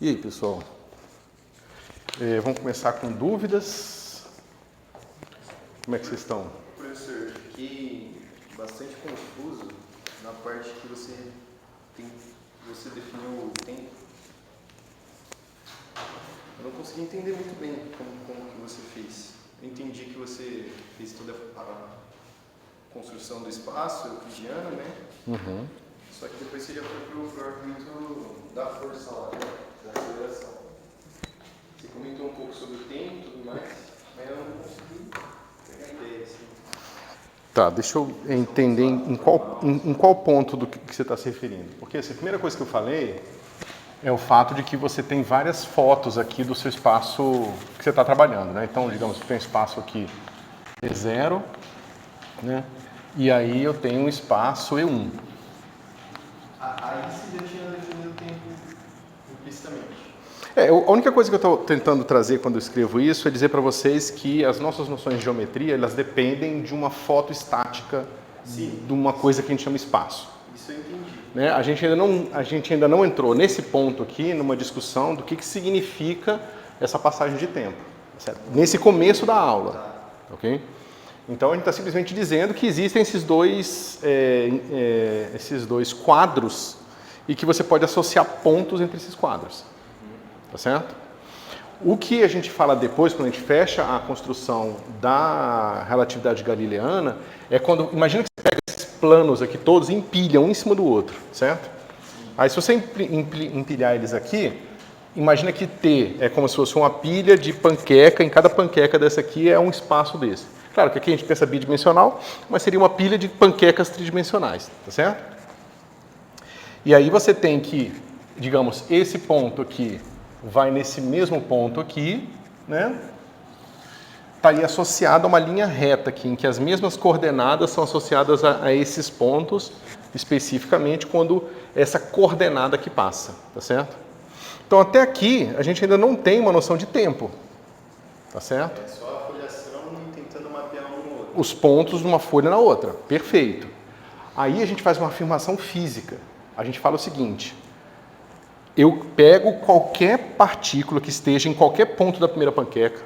E aí, pessoal? Vamos começar com dúvidas. Como é que vocês estão? Professor, fiquei bastante confuso na parte que você definiu o tempo. Eu não consegui entender muito bem como que você fez. Eu entendi que você fez toda a construção do espaço euclidiano, né? Uhum. Só que depois você já foi pro argumento da força lá, né? Da aceleração. Você comentou um pouco sobre o tempo e tudo mais, mas eu não consegui pegar a ideia, assim. Tá, deixa eu entender em qual ponto do que você está se referindo. Porque assim, a primeira coisa que eu falei é o fato de que você tem várias fotos aqui do seu espaço que você está trabalhando, né? Então, digamos que tem um espaço aqui E0, né? E aí eu tenho um espaço E1. Aí você já tinha definido o tempo implicitamente. A única coisa que eu estou tentando trazer quando eu escrevo isso é dizer para vocês que as nossas noções de geometria, elas dependem de uma foto estática. Sim. De uma coisa que a gente chama espaço. Isso eu entendi. Né? A gente ainda não entrou nesse ponto aqui, numa discussão do que significa essa passagem de tempo, certo? Nesse começo da aula. Ok? Então a gente está simplesmente dizendo que existem esses dois quadros e que você pode associar pontos entre esses quadros. Tá certo? O que a gente fala depois, quando a gente fecha a construção da relatividade galileana, é quando, imagina que você pega esses planos aqui todos e empilha um em cima do outro, certo? Aí se você empilhar eles aqui, imagina que T é como se fosse uma pilha de panqueca, em cada panqueca dessa aqui é um espaço desse. Claro que aqui a gente pensa bidimensional, mas seria uma pilha de panquecas tridimensionais, tá certo? E aí você tem que, digamos, esse ponto aqui vai nesse mesmo ponto aqui, né? Estaria associado a uma linha reta aqui, em que as mesmas coordenadas são associadas a esses pontos, especificamente quando essa coordenada aqui passa, tá certo? Então até aqui a gente ainda não tem uma noção de tempo, tá certo? É só a folhação tentando mapear um no outro. Os pontos de uma folha na outra, perfeito. Aí a gente faz uma afirmação física. A gente fala o seguinte: eu pego qualquer partícula que esteja em qualquer ponto da primeira panqueca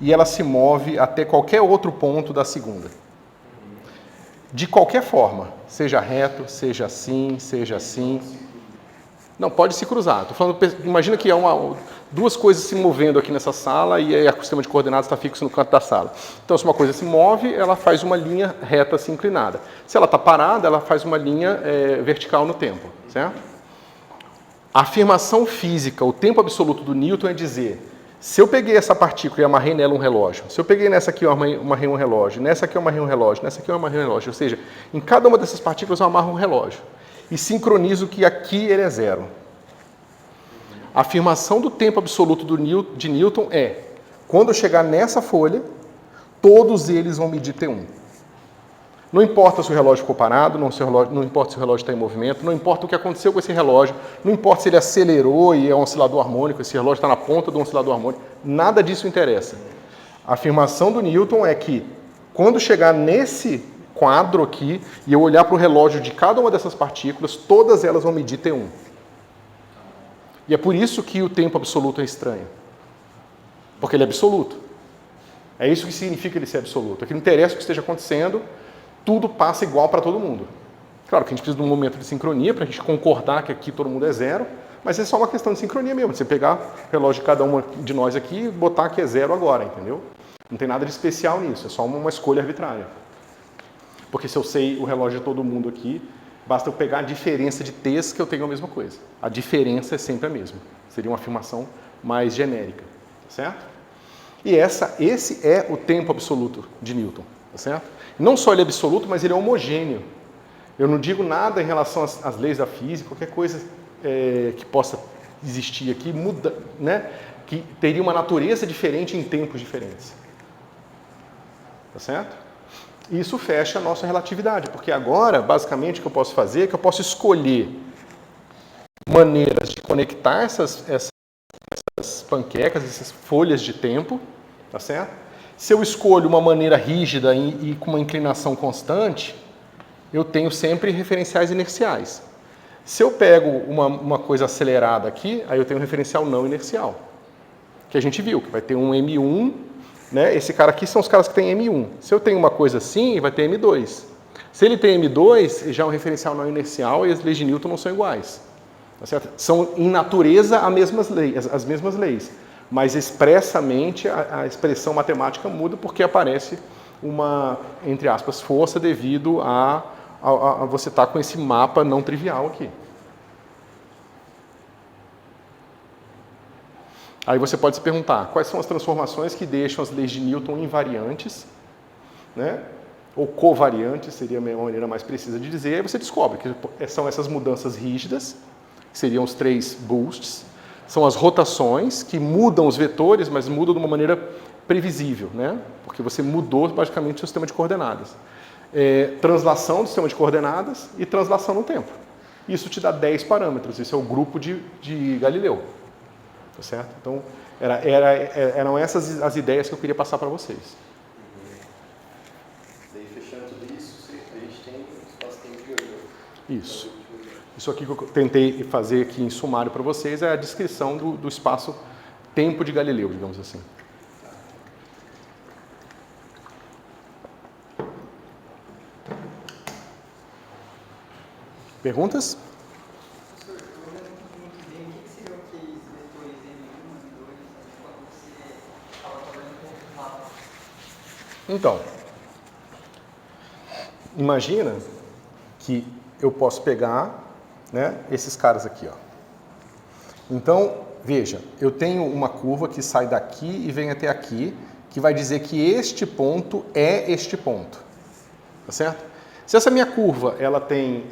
e ela se move até qualquer outro ponto da segunda. De qualquer forma, seja reto, seja assim, seja assim. Não, pode se cruzar. Tô falando, imagina que há duas coisas se movendo aqui nessa sala e aí o sistema de coordenadas está fixo no canto da sala. Então, se uma coisa se move, ela faz uma linha reta assim inclinada. Se ela está parada, ela faz uma linha vertical no tempo, certo? A afirmação física, o tempo absoluto do Newton é dizer, se eu peguei essa partícula e amarrei nela um relógio, se eu peguei nessa aqui eu amarrei um relógio, nessa aqui eu amarrei um relógio, nessa aqui eu amarrei um relógio, ou seja, em cada uma dessas partículas eu amarro um relógio e sincronizo que aqui ele é zero. A afirmação do tempo absoluto de Newton é, quando eu chegar nessa folha, todos eles vão medir T1. Não importa se o relógio ficou parado, não importa se o relógio está em movimento, não importa o que aconteceu com esse relógio, não importa se ele acelerou e é um oscilador harmônico, esse relógio está na ponta do oscilador harmônico, nada disso interessa. A afirmação do Newton é que, quando chegar nesse quadro aqui e eu olhar para o relógio de cada uma dessas partículas, todas elas vão medir T1. E é por isso que o tempo absoluto é estranho. Porque ele é absoluto. É isso que significa ele ser absoluto. É que não interessa o que esteja acontecendo, tudo passa igual para todo mundo. Claro que a gente precisa de um momento de sincronia para a gente concordar que aqui todo mundo é zero, mas é só uma questão de sincronia mesmo. Você pegar o relógio de cada uma de nós aqui e botar que é zero agora, entendeu? Não tem nada de especial nisso, é só uma escolha arbitrária. Porque se eu sei o relógio de todo mundo aqui, basta eu pegar a diferença de T's que eu tenho a mesma coisa. A diferença é sempre a mesma. Seria uma afirmação mais genérica, certo? E esse é o tempo absoluto de Newton, tá certo? Não só ele é absoluto, mas ele é homogêneo. Eu não digo nada em relação às leis da física, qualquer coisa que possa existir aqui muda, né? Que teria uma natureza diferente em tempos diferentes. Tá certo? E isso fecha a nossa relatividade, porque agora, basicamente, o que eu posso fazer é que eu posso escolher maneiras de conectar essas panquecas, essas folhas de tempo, tá certo? Se eu escolho uma maneira rígida e com uma inclinação constante, eu tenho sempre referenciais inerciais. Se eu pego uma coisa acelerada aqui, aí eu tenho um referencial não inercial, que a gente viu, que vai ter um M1, né? Esse cara aqui são os caras que têm M1. Se eu tenho uma coisa assim, vai ter M2. Se ele tem M2, já é um referencial não inercial e as leis de Newton não são iguais. Tá certo? São, em natureza, as mesmas leis, mas expressamente a expressão matemática muda porque aparece uma, entre aspas, força devido a você estar com esse mapa não trivial aqui. Aí você pode se perguntar, quais são as transformações que deixam as leis de Newton invariantes, né? Ou covariantes, seria a maneira mais precisa de dizer, aí você descobre que são essas mudanças rígidas, que seriam os 3 boosts, são as rotações, que mudam os vetores, mas mudam de uma maneira previsível, né? Porque você mudou basicamente o seu sistema de coordenadas. Translação do sistema de coordenadas e translação no tempo. Isso te dá 10 parâmetros, isso é o grupo de Galileu. Tá certo? Então, eram essas as ideias que eu queria passar para vocês. Daí, fechando tudo isso, a gente tem o espaço-tempo de Galileu. Isso. Isso aqui que eu tentei fazer aqui em sumário para vocês é a descrição do espaço-tempo de Galileu, digamos assim. Perguntas? Então, imagina que eu posso pegar, né, esses caras aqui, ó. Então, veja, eu tenho uma curva que sai daqui e vem até aqui, que vai dizer que este ponto é este ponto, tá certo? Se essa minha curva ela tem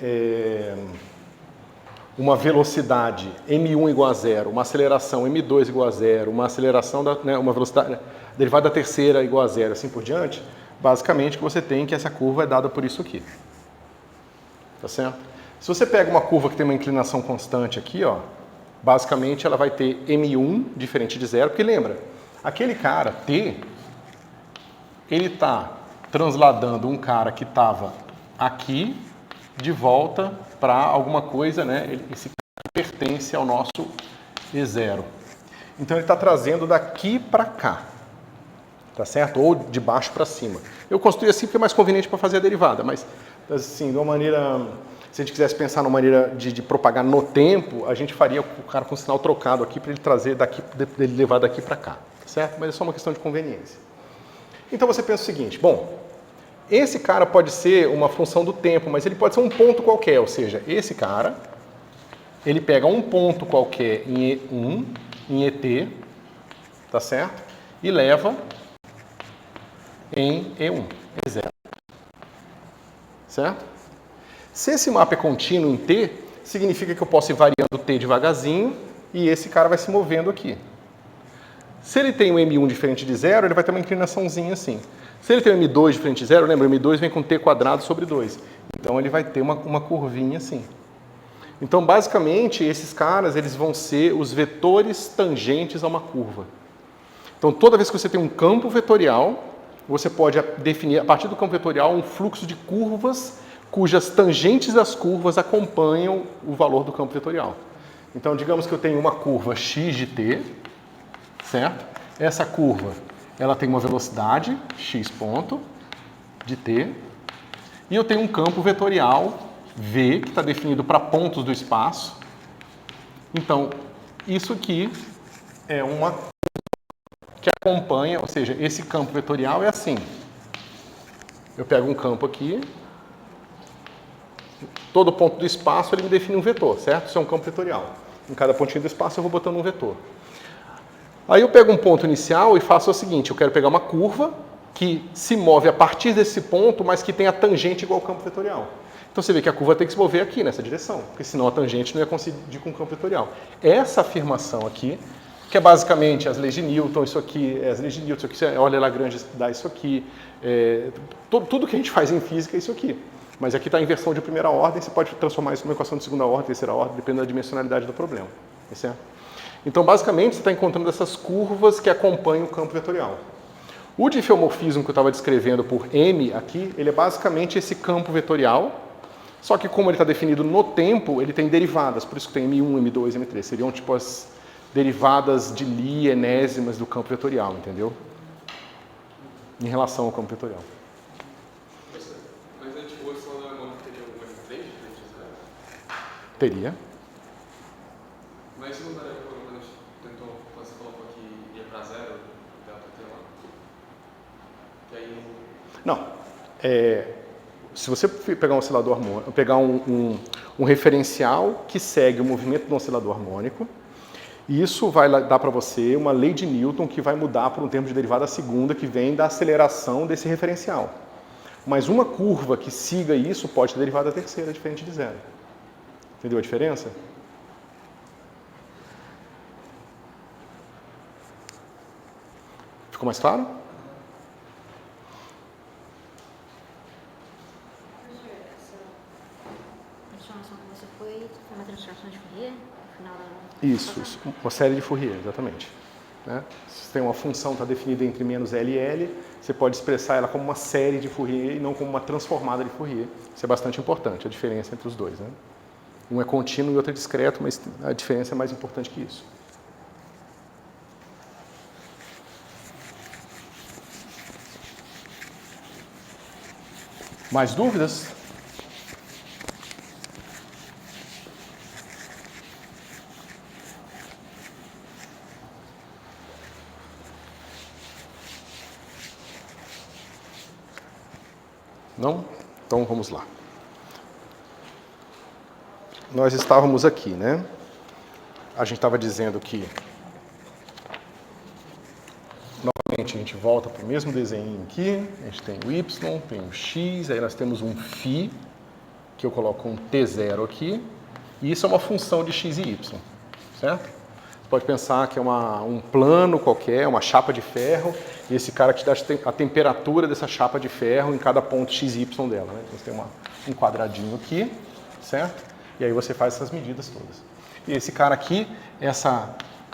uma velocidade m1 igual a zero, uma aceleração m2 igual a zero, uma aceleração uma velocidade derivada da terceira igual a zero, assim por diante, basicamente o que você tem é que essa curva é dada por isso aqui. Tá certo? Se você pega uma curva que tem uma inclinação constante aqui, ó, basicamente ela vai ter m1 diferente de zero, porque lembra, aquele cara T, ele está transladando um cara que estava aqui de volta para alguma coisa, né? Esse cara pertence ao nosso E0. Então ele está trazendo daqui para cá, tá certo? Ou de baixo para cima. Eu construí assim porque é mais conveniente para fazer a derivada, mas assim, de uma maneira, se a gente quisesse pensar numa maneira de propagar no tempo, a gente faria o cara com o sinal trocado aqui para ele trazer daqui, ele levar daqui para cá, tá certo? Mas é só uma questão de conveniência. Então você pensa o seguinte, bom, esse cara pode ser uma função do tempo, mas ele pode ser um ponto qualquer, ou seja, esse cara, ele pega um ponto qualquer em E1, em ET, tá certo? E leva em E1, E0, certo? Se esse mapa é contínuo em T, significa que eu posso ir variando T devagarzinho e esse cara vai se movendo aqui. Se ele tem um M1 diferente de zero, ele vai ter uma inclinaçãozinha assim. Se ele tem um M2 diferente de zero, lembra, o M2 vem com T quadrado sobre 2. Então ele vai ter uma curvinha assim. Então, basicamente, esses caras eles vão ser os vetores tangentes a uma curva. Então, toda vez que você tem um campo vetorial, você pode definir, a partir do campo vetorial, um fluxo de curvas cujas tangentes das curvas acompanham o valor do campo vetorial. Então, digamos que eu tenho uma curva x de t, certo? Essa curva, ela tem uma velocidade, x ponto, de t, e eu tenho um campo vetorial, v, que está definido para pontos do espaço. Então, isso aqui é uma que acompanha, ou seja, esse campo vetorial é assim. Eu pego um campo aqui, todo ponto do espaço ele me define um vetor, certo? Isso é um campo vetorial. Em cada pontinho do espaço eu vou botando um vetor. Aí eu pego um ponto inicial e faço o seguinte, eu quero pegar uma curva que se move a partir desse ponto, mas que tem a tangente igual ao campo vetorial. Então você vê que a curva tem que se mover aqui, nessa direção, porque senão a tangente não ia coincidir com o campo vetorial. Essa afirmação aqui, que é basicamente as leis de Newton, isso aqui, as leis de Newton, isso aqui, olha Lagrange dá isso aqui, tudo que a gente faz em física é isso aqui. Mas aqui está a inversão de primeira ordem, você pode transformar isso numa equação de segunda ordem, terceira ordem, dependendo da dimensionalidade do problema. Certo? Então, basicamente, você está encontrando essas curvas que acompanham o campo vetorial. O diffeomorfismo que eu estava descrevendo por M aqui, ele é basicamente esse campo vetorial Só que como ele está definido no tempo, ele tem derivadas, por isso que tem M1, M2, M3. Seriam tipo as derivadas de Lie enésimas do campo vetorial, entendeu? Em relação ao campo vetorial. Mas tipo, o oscilador harmônico teria alguma M3 diferente de zero? Teria. Mas isso não daria quando a gente tentou, você colocou que ia para zero, delta T lá? Que aí... Não. Se você pegar um oscilador harmônico, pegar um referencial que segue o movimento do oscilador harmônico, isso vai dar para você uma lei de Newton que vai mudar por um termo de derivada segunda que vem da aceleração desse referencial. Mas uma curva que siga isso pode ter derivada terceira diferente de zero. Entendeu a diferença? Ficou mais claro? Transformação que você foi uma transformação de Fourier no final da... Isso, uma série de Fourier, exatamente. Né? Se tem uma função que está definida entre menos L e L, você pode expressar ela como uma série de Fourier e não como uma transformada de Fourier. Isso é bastante importante, a diferença entre os dois. Né? Um é contínuo e outro é discreto, mas a diferença é mais importante que isso. Mais dúvidas? Não? Então vamos lá. Nós estávamos aqui, né? A gente estava dizendo que novamente a gente volta para o mesmo desenho aqui. A gente tem o Y, tem o X, aí nós temos um φ, que eu coloco um T0 aqui, e isso é uma função de X e Y, certo? Você pode pensar que é um plano qualquer, uma chapa de ferro, e esse cara te dá a temperatura dessa chapa de ferro em cada ponto x e y dela. Né? Então você tem um quadradinho aqui, certo? E aí você faz essas medidas todas. E esse cara aqui,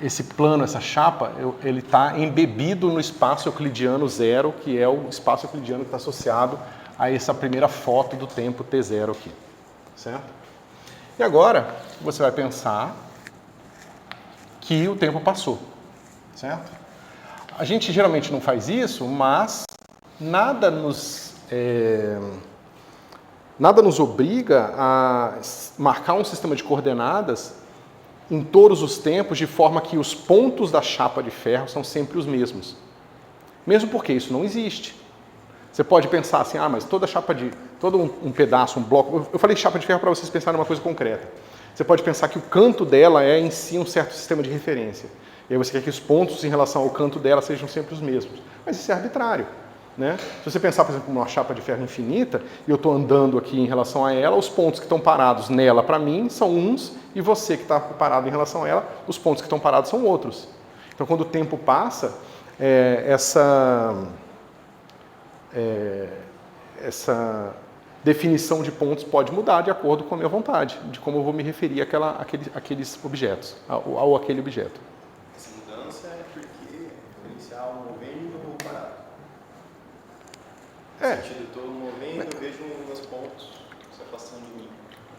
esse plano, essa chapa, ele está embebido no espaço euclidiano zero, que é o espaço euclidiano que está associado a essa primeira foto do tempo T0 aqui, certo? E agora você vai pensar que o tempo passou, certo? A gente geralmente não faz isso, mas nada nos obriga a marcar um sistema de coordenadas em todos os tempos, de forma que os pontos da chapa de ferro são sempre os mesmos. Mesmo porque isso não existe. Você pode pensar assim, mas toda chapa de... todo um pedaço, um bloco... Eu falei chapa de ferro para vocês pensarem numa coisa concreta. Você pode pensar que o canto dela é em si um certo sistema de referência. E aí você quer que os pontos em relação ao canto dela sejam sempre os mesmos. Mas isso é arbitrário. Né? Se você pensar, por exemplo, numa chapa de ferro infinita, e eu estou andando aqui em relação a ela, os pontos que estão parados nela, para mim, são uns, e você que está parado em relação a ela, os pontos que estão parados são outros. Então, quando o tempo passa, essa definição de pontos pode mudar de acordo com a minha vontade, de como eu vou me referir àqueles objetos, ao aquele objeto. Essa mudança é porque o inicial movendo ou parado? No sentido, eu estou movendo, eu vejo meus pontos se afastando de mim.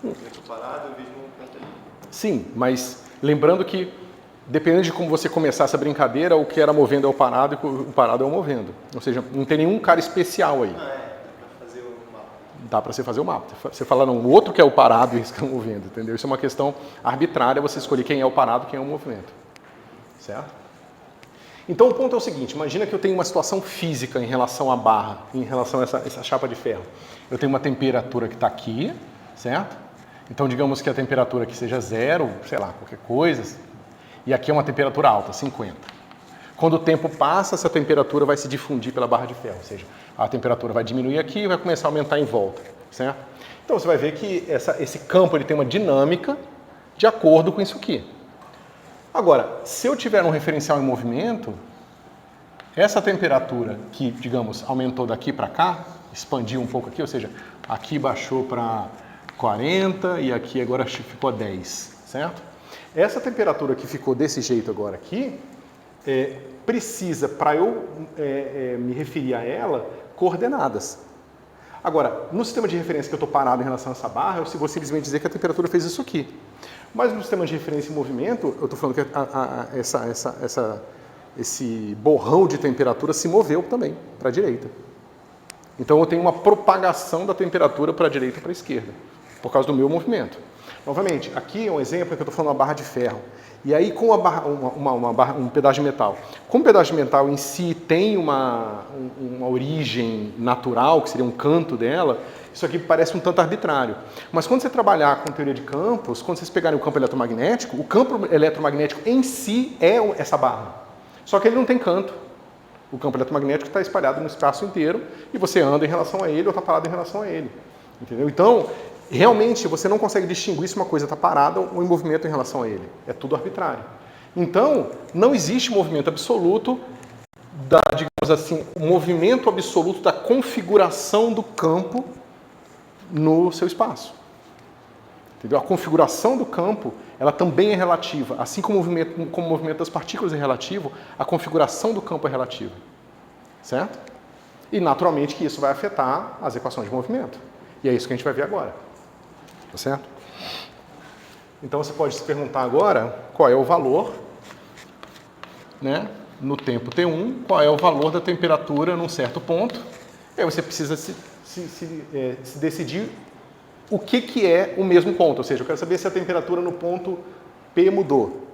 Eu estou parado, eu vejo um ponto ali. Sim, mas lembrando que, dependendo de como você começar essa brincadeira, o que era movendo é o parado e o parado é o movendo. Ou seja, não tem nenhum cara especial aí. Dá para você fazer o mapa. Você fala, não, o outro que é o parado e esse que é o movendo, entendeu? Isso é uma questão arbitrária, você escolher quem é o parado e quem é o movimento. Certo? Então o ponto é o seguinte, imagina que eu tenho uma situação física em relação à barra, em relação a essa chapa de ferro. Eu tenho uma temperatura que está aqui, certo? Então digamos que a temperatura aqui seja 0, sei lá, qualquer coisa, e aqui é uma temperatura alta, 50. Quando o tempo passa, essa temperatura vai se difundir pela barra de ferro, ou seja, a temperatura vai diminuir aqui e vai começar a aumentar em volta, certo? Então você vai ver que esse campo ele tem uma dinâmica de acordo com isso aqui. Agora, se eu tiver um referencial em movimento, essa temperatura que, digamos, aumentou daqui para cá, expandiu um pouco aqui, ou seja, aqui baixou para 40 e aqui agora ficou a 10, certo? Essa temperatura que ficou desse jeito agora aqui, precisa, para eu me referir a ela, coordenadas. Agora, no sistema de referência que eu estou parado em relação a essa barra, eu vou simplesmente dizer que a temperatura fez isso aqui. Mas no sistema de referência em movimento, eu estou falando que esse borrão de temperatura se moveu também para a direita. Então eu tenho uma propagação da temperatura para a direita e para a esquerda, por causa do meu movimento. Novamente, aqui é um exemplo que eu estou falando uma barra de ferro. E aí com um pedaço de metal. Como o pedaço de metal em si tem uma origem natural, que seria um canto dela, isso aqui parece um tanto arbitrário. Mas quando você trabalhar com teoria de campos, quando vocês pegarem o campo eletromagnético, o campo eletromagnético em si é essa barra. Só que ele não tem canto. O campo eletromagnético está espalhado no espaço inteiro e você anda em relação a ele ou está parado em relação a ele. Entendeu? Então, realmente, você não consegue distinguir se uma coisa está parada ou em movimento em relação a ele. É tudo arbitrário. Então, não existe movimento absoluto digamos assim, o movimento absoluto da configuração do campo no seu espaço. Entendeu? A configuração do campo, ela também é relativa. Assim como o movimento das partículas é relativo, a configuração do campo é relativa. Certo? E, naturalmente, que isso vai afetar as equações de movimento. E é isso que a gente vai ver agora. Tá certo? Então, você pode se perguntar agora qual é o valor, né, no tempo T1, qual é o valor da temperatura num certo ponto. E aí você precisa se decidir o que é o mesmo ponto. Ou seja, eu quero saber se a temperatura no ponto P mudou.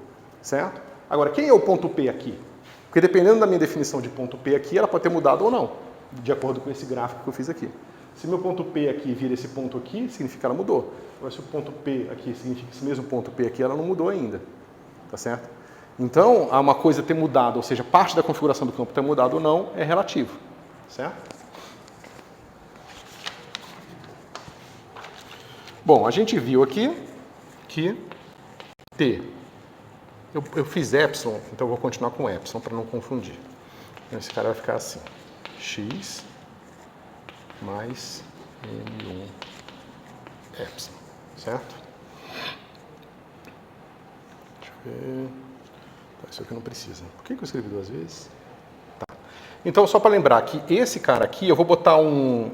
Certo? Agora, quem é o ponto P aqui? Porque dependendo da minha definição de ponto P aqui, ela pode ter mudado ou não, de acordo com esse gráfico que eu fiz aqui. Se meu ponto P aqui vira esse ponto aqui, significa que ela mudou. Agora, se o ponto P aqui significa que esse mesmo ponto P aqui, ela não mudou ainda. Tá certo? Então, há uma coisa ter mudado, ou seja, parte da configuração do campo ter mudado ou não, é relativo. Certo? Bom, a gente viu aqui que T. Eu fiz epsilon, então eu vou continuar com epsilon para não confundir. Então, esse cara vai ficar assim. X mais M1 epsilon, certo? Deixa eu ver. Tá, isso aqui não precisa. Por que eu escrevi duas vezes? Tá. Então, só para lembrar que esse cara aqui, eu vou botar um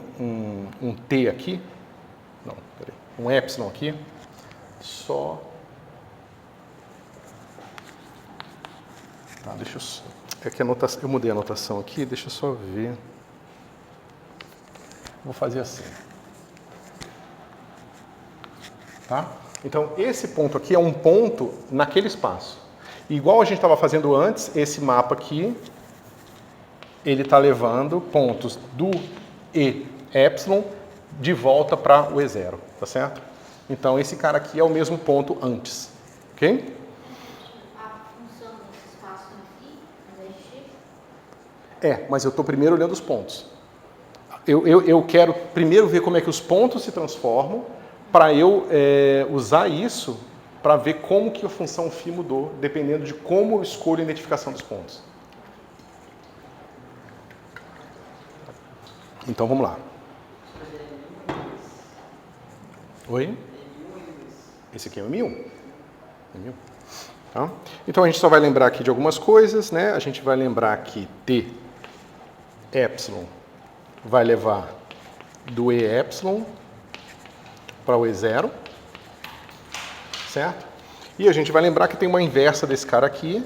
T aqui. Não, peraí. Um epsilon aqui. Só. Tá, deixa eu. É que eu mudei a anotação aqui, deixa eu só ver. Vou fazer assim. Tá? Então, esse ponto aqui é um ponto naquele espaço. Igual a gente estava fazendo antes, esse mapa aqui, ele está levando pontos do E epsilon de volta para o E0, tá certo? Então, esse cara aqui é o mesmo ponto antes, ok? A função desse espaço aqui, ao invés de x? É, mas eu estou primeiro olhando os pontos. Eu quero primeiro ver como é que os pontos se transformam para eu usar isso para ver como que a função φ mudou, dependendo de como eu escolho a identificação dos pontos. Então, vamos lá. Oi? Esse aqui é o M1. M1. Tá? Então, a gente só vai lembrar aqui de algumas coisas, né? A gente vai lembrar que T epsilon vai levar do E epsilon para o E0, certo? E a gente vai lembrar que tem uma inversa desse cara aqui,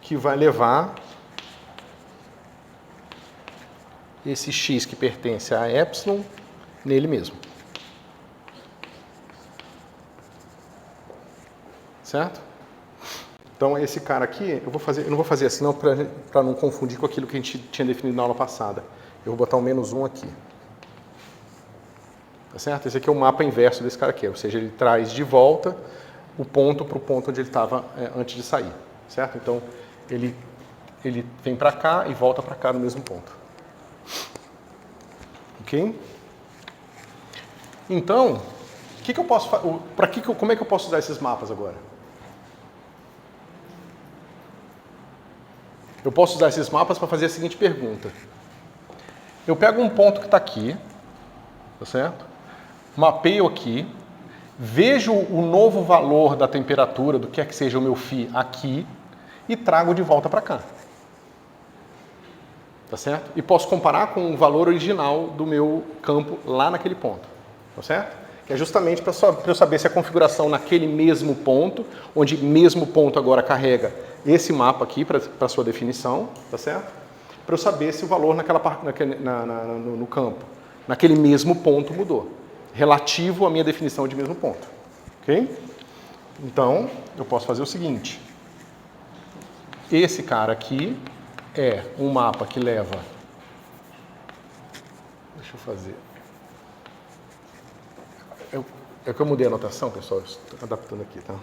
que vai levar esse x que pertence a epsilon nele mesmo. Certo? Então, esse cara aqui, eu não vou fazer assim não para não confundir com aquilo que a gente tinha definido na aula passada. Eu vou botar um -1 aqui. Tá certo? Esse aqui é o mapa inverso desse cara aqui, ou seja, ele traz de volta o ponto para o ponto onde ele estava antes de sair. Certo? Então, ele vem para cá e volta para cá no mesmo ponto. Ok? Então, como é que eu posso usar esses mapas agora? Eu posso usar esses mapas para fazer a seguinte pergunta. Eu pego um ponto que está aqui, tá certo? Mapeio aqui, vejo o novo valor da temperatura, do que é que seja o meu φ aqui, e trago de volta para cá. tá certo? E posso comparar com o valor original do meu campo lá naquele ponto, tá certo? Que é justamente para eu saber se a configuração naquele mesmo ponto, onde mesmo ponto agora carrega esse mapa aqui para sua definição, tá certo? Para eu saber se o valor no campo, naquele mesmo ponto mudou, relativo à minha definição de mesmo ponto, ok? Então, eu posso fazer o seguinte. Esse cara aqui é um mapa que leva... Deixa eu fazer... É que eu mudei a anotação, pessoal, estou adaptando aqui, tá?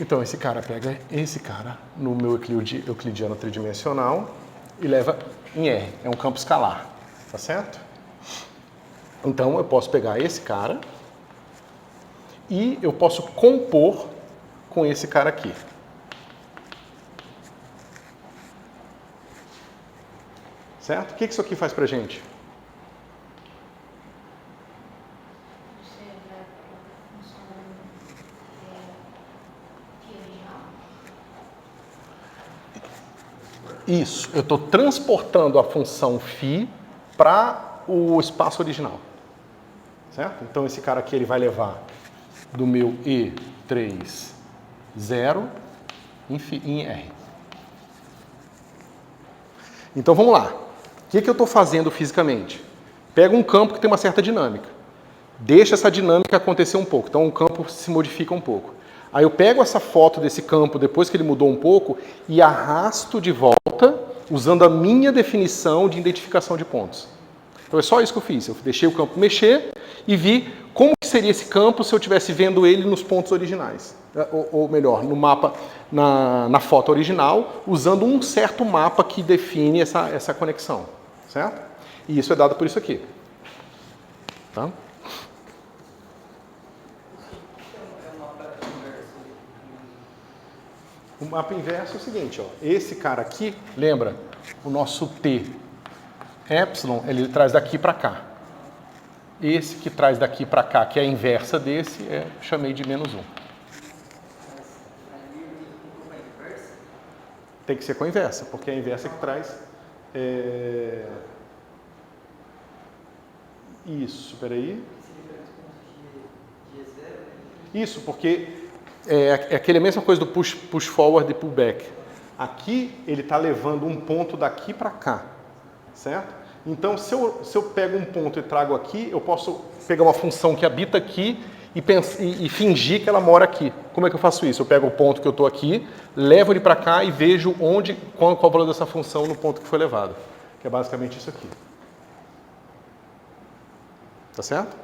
Então, esse cara pega esse cara no meu euclidiano tridimensional e leva em R. É um campo escalar, tá certo? Então, eu posso pegar esse cara e eu posso compor com esse cara aqui. Certo? O que isso aqui faz pra gente? Isso, eu estou transportando a função φ para o espaço original. Certo? Então esse cara aqui ele vai levar do meu E3, 0 em R. Então vamos lá. O que eu estou fazendo fisicamente? Pego um campo que tem uma certa dinâmica. Deixa essa dinâmica acontecer um pouco. Então o campo se modifica um pouco. Aí eu pego essa foto desse campo, depois que ele mudou um pouco, e arrasto de volta, usando a minha definição de identificação de pontos. Então é só isso que eu fiz. Eu deixei o campo mexer e vi como seria esse campo se eu estivesse vendo ele nos pontos originais. Ou melhor, no mapa, na foto original, usando um certo mapa que define essa conexão. Certo? E isso é dado por isso aqui. Tá? O mapa inverso é o seguinte, ó. Esse cara aqui, lembra, o nosso T, epsilon, ele traz daqui para cá. Esse que traz daqui para cá, que é a inversa desse, chamei de -1. Tem que ser com a inversa, porque é a inversa que traz... Isso, peraí. Isso, porque é aquela mesma coisa do push forward e pull back. Aqui ele está levando um ponto daqui para cá, certo? Então, se eu pego um ponto e trago aqui, eu posso pegar uma função que habita aqui e fingir que ela mora aqui. Como é que eu faço isso? Eu pego o ponto que eu estou aqui, levo ele para cá e vejo qual o valor dessa função no ponto que foi levado. Que é basicamente isso aqui. Tá certo?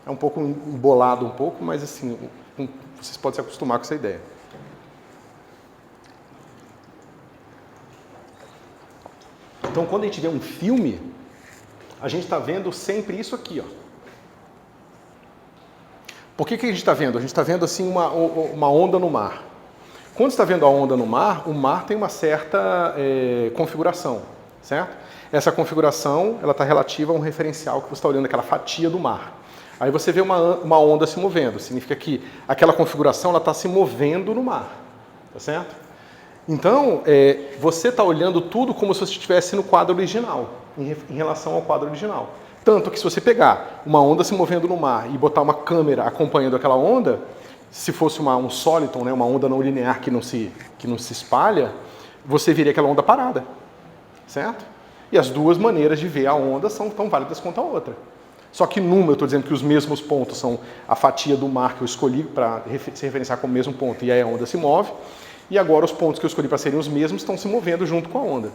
É um pouco embolado mas assim, vocês podem se acostumar com essa ideia. Então, quando a gente vê um filme, a gente está vendo sempre isso aqui, ó. Por que a gente está vendo? A gente está vendo assim uma onda no mar. Quando você está vendo a onda no mar, o mar tem uma certa configuração, certo? Essa configuração ela está relativa a um referencial que você está olhando, aquela fatia do mar. Aí você vê uma onda se movendo, significa que aquela configuração ela está se movendo no mar, tá certo? Então, você está olhando tudo como se você estivesse no quadro original, em relação ao quadro original. Tanto que se você pegar uma onda se movendo no mar e botar uma câmera acompanhando aquela onda, se fosse um sóliton, né, uma onda não linear que não se espalha, você veria aquela onda parada, certo? E as duas maneiras de ver a onda são tão válidas quanto a outra. Só que numa eu estou dizendo que os mesmos pontos são a fatia do mar que eu escolhi para se referenciar como mesmo ponto, e aí a onda se move. E agora os pontos que eu escolhi para serem os mesmos estão se movendo junto com a onda.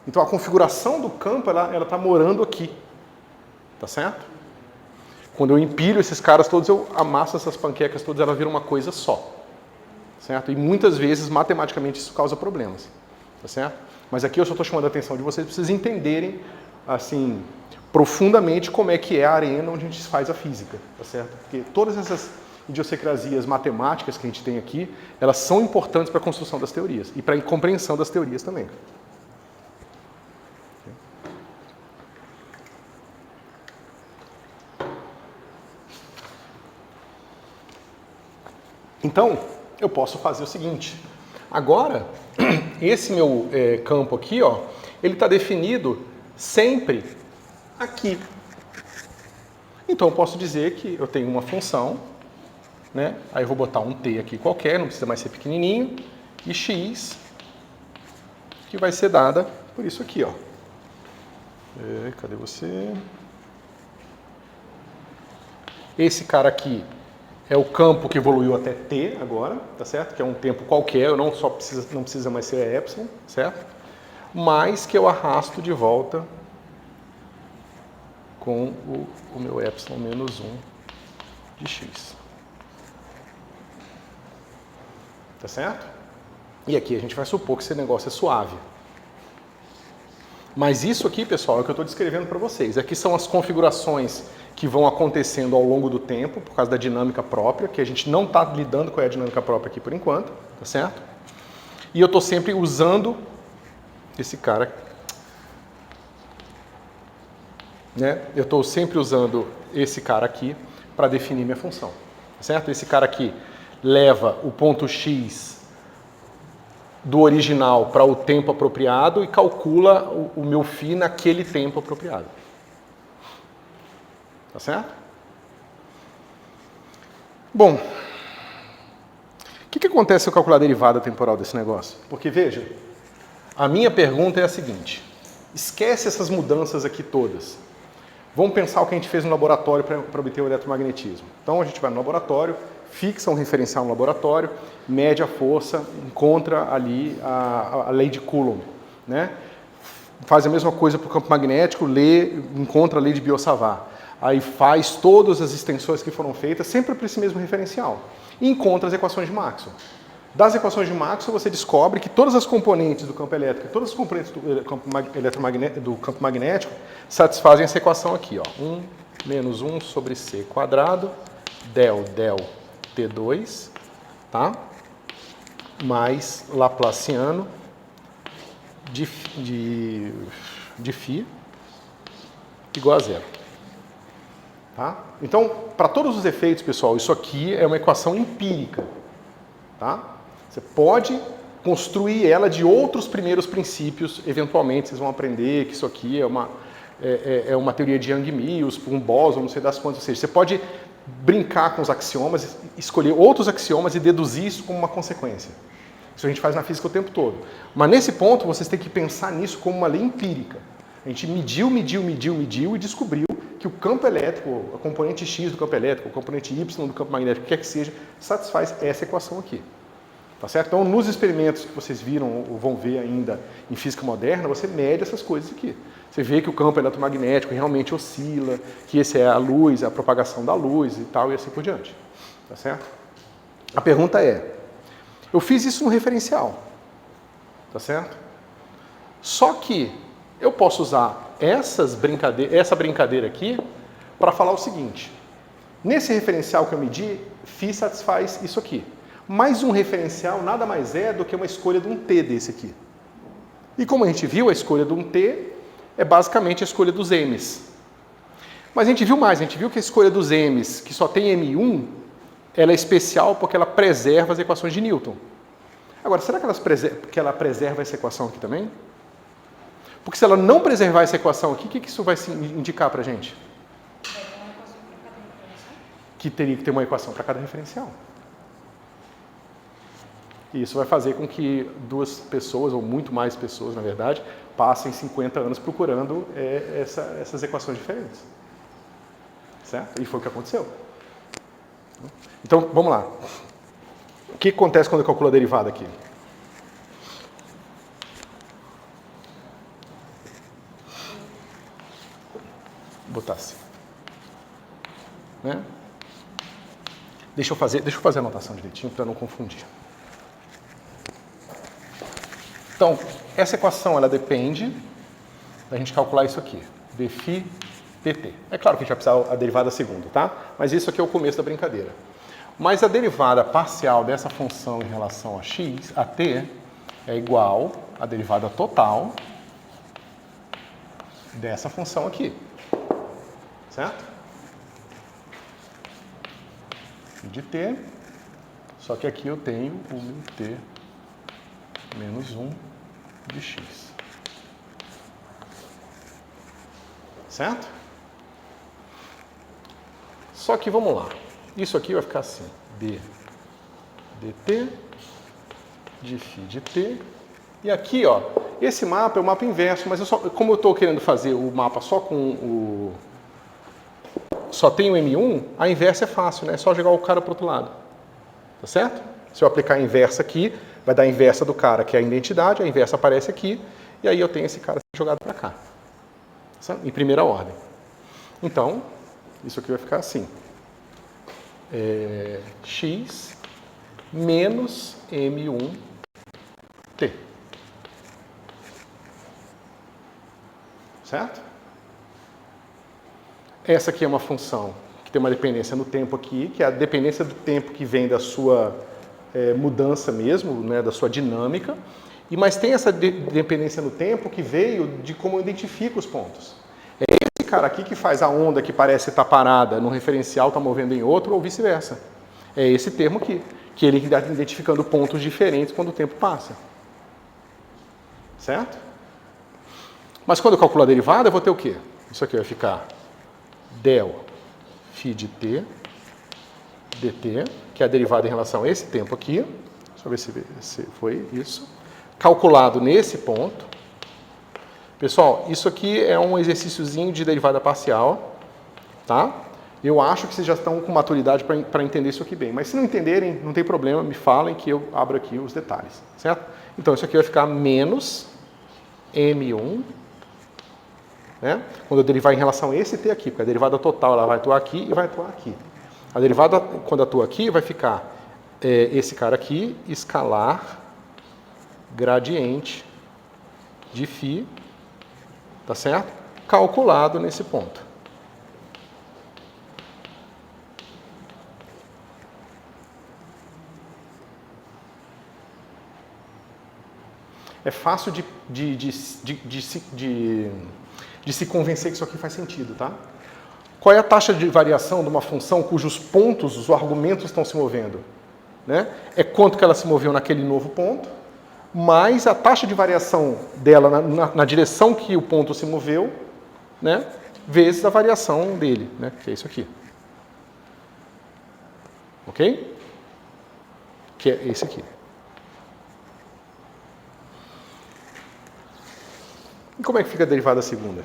Então a configuração do campo ela está morando aqui. Tá certo? Quando eu empilho esses caras todos, eu amasso essas panquecas todas, elas viram uma coisa só. Certo? E muitas vezes, matematicamente, isso causa problemas. Tá certo? Mas aqui eu só estou chamando a atenção de vocês para vocês entenderem, assim, profundamente como é que é a arena onde a gente faz a física. Tá certo? Porque todas essas idiosincrasias matemáticas que a gente tem aqui, elas são importantes para a construção das teorias e para a compreensão das teorias também. Então, eu posso fazer o seguinte. Agora, esse meu campo aqui, ó, ele está definido sempre aqui. Então, eu posso dizer que eu tenho uma função, né? Aí eu vou botar um t aqui qualquer, não precisa mais ser pequenininho, e x, que vai ser dada por isso aqui, ó. Cadê você? Esse cara aqui é o campo que evoluiu até t agora, tá certo? Que é um tempo qualquer, não precisa mais ser epsilon, certo? Mas que eu arrasto de volta com o meu epsilon menos 1 de x. Tá certo? E aqui a gente vai supor que esse negócio é suave. Mas isso aqui, pessoal, é o que eu estou descrevendo para vocês. Aqui são as configurações que vão acontecendo ao longo do tempo, por causa da dinâmica própria, que a gente não está lidando com a dinâmica própria aqui por enquanto, tá certo? E eu estou sempre usando esse cara, né? Eu estou sempre usando esse cara aqui para definir minha função, tá certo? Esse cara aqui leva o ponto x do original para o tempo apropriado e calcula o meu φ naquele tempo apropriado. Tá certo? Bom, o que acontece se eu calcular a derivada temporal desse negócio? Porque, veja, a minha pergunta é a seguinte: esquece essas mudanças aqui todas. Vamos pensar o que a gente fez no laboratório para obter o eletromagnetismo. Então, a gente vai no laboratório, fixa um referencial no laboratório, mede a força, encontra ali a lei de Coulomb, né? Faz a mesma coisa para o campo magnético, encontra a lei de Biot-Savart. Aí faz todas as extensões que foram feitas, sempre para esse mesmo referencial. E encontra as equações de Maxwell. Das equações de Maxwell, você descobre que todas as componentes do campo elétrico, todas as componentes do campo magnético, satisfazem essa equação aqui, ó. 1 menos 1 sobre c quadrado, del T2, tá? Mais Laplaciano de φ igual a zero. Tá? Então, para todos os efeitos, pessoal, isso aqui é uma equação empírica. Tá? Você pode construir ela de outros primeiros princípios, eventualmente vocês vão aprender que isso aqui é uma teoria de Young-Mills, um bóson, não sei das quantas, ou seja, você pode brincar com os axiomas, escolher outros axiomas e deduzir isso como uma consequência. Isso a gente faz na física o tempo todo. Mas nesse ponto, vocês têm que pensar nisso como uma lei empírica. A gente mediu e descobriu que o campo elétrico, a componente X do campo elétrico, o componente Y do campo magnético, o que quer que seja, satisfaz essa equação aqui. Tá certo? Então, nos experimentos que vocês viram ou vão ver ainda em física moderna, você mede essas coisas aqui. Você vê que o campo eletromagnético realmente oscila, que esse é a luz, a propagação da luz e tal, e assim por diante. Tá certo? A pergunta é, eu fiz isso no referencial, tá certo? Só que eu posso usar essa brincadeira aqui para falar o seguinte, nesse referencial que eu medi, φ satisfaz isso aqui. Mais um referencial nada mais é do que uma escolha de um t desse aqui. E como a gente viu, a escolha de um t é basicamente a escolha dos m's. Mas a gente viu mais, a gente viu que a escolha dos m's, que só tem m1, ela é especial porque ela preserva as equações de Newton. Agora, será que ela preserva essa equação aqui também? Porque se ela não preservar essa equação aqui, o que isso vai indicar para a gente? Que teria que ter uma equação para cada referencial. E isso vai fazer com que duas pessoas, ou muito mais pessoas, na verdade, passem 50 anos procurando essas equações diferentes. Certo? E foi o que aconteceu. Então, vamos lá. O que acontece quando eu calculo a derivada aqui? Vou botar assim. Né? Deixa eu fazer a anotação direitinho para não confundir. Então, essa equação ela depende da gente calcular isso aqui, dφ dt. É claro que a gente vai precisar a derivada segunda, tá? Mas isso aqui é o começo da brincadeira. Mas a derivada parcial dessa função em relação a x, a t, é igual à derivada total dessa função aqui. Certo? De t, só que aqui eu tenho o meu t menos 1 de x. Certo? Só que vamos lá. Isso aqui vai ficar assim. D dt de φ de t. E aqui, ó, esse mapa é o mapa inverso, mas como eu estou querendo fazer o mapa só com o... Só tem o M1, a inversa é fácil, né? É só jogar o cara para o outro lado. Tá certo? Se eu aplicar a inversa aqui, vai dar a inversa do cara, que é a identidade, a inversa aparece aqui, e aí eu tenho esse cara jogado para cá. Certo? Em primeira ordem. Então, isso aqui vai ficar assim. X menos M1T. Certo? Essa aqui é uma função que tem uma dependência no tempo aqui, que é a dependência do tempo que vem da sua mudança mesmo, né, da sua dinâmica, mas tem essa dependência no tempo que veio de como eu identifico os pontos. É esse cara aqui que faz a onda que parece estar parada no referencial, está movendo em outro, ou vice-versa. É esse termo aqui, que ele está identificando pontos diferentes quando o tempo passa. Certo? Mas quando eu calculo a derivada, eu vou ter o quê? Isso aqui vai ficar del φ de t dt, que é a derivada em relação a esse tempo aqui. Deixa eu ver se foi isso. Calculado nesse ponto. Pessoal, isso aqui é um exercíciozinho de derivada parcial, tá? Eu acho que vocês já estão com maturidade para entender isso aqui bem. Mas se não entenderem, não tem problema, me falem que eu abro aqui os detalhes, certo? Então, isso aqui vai ficar menos M1, né? Quando eu derivar em relação a esse t aqui, porque a derivada total ela vai atuar aqui e vai atuar aqui. A derivada, quando atua aqui, vai ficar esse cara aqui, escalar gradiente de φ, tá certo? Calculado nesse ponto. É fácil de se convencer que isso aqui faz sentido, tá? Qual é a taxa de variação de uma função cujos pontos, os argumentos estão se movendo? Né? É quanto que ela se moveu naquele novo ponto, mais a taxa de variação dela na direção que o ponto se moveu, né? Vezes a variação dele, né? Que é isso aqui. Ok? Que é esse aqui. E como é que fica a derivada segunda?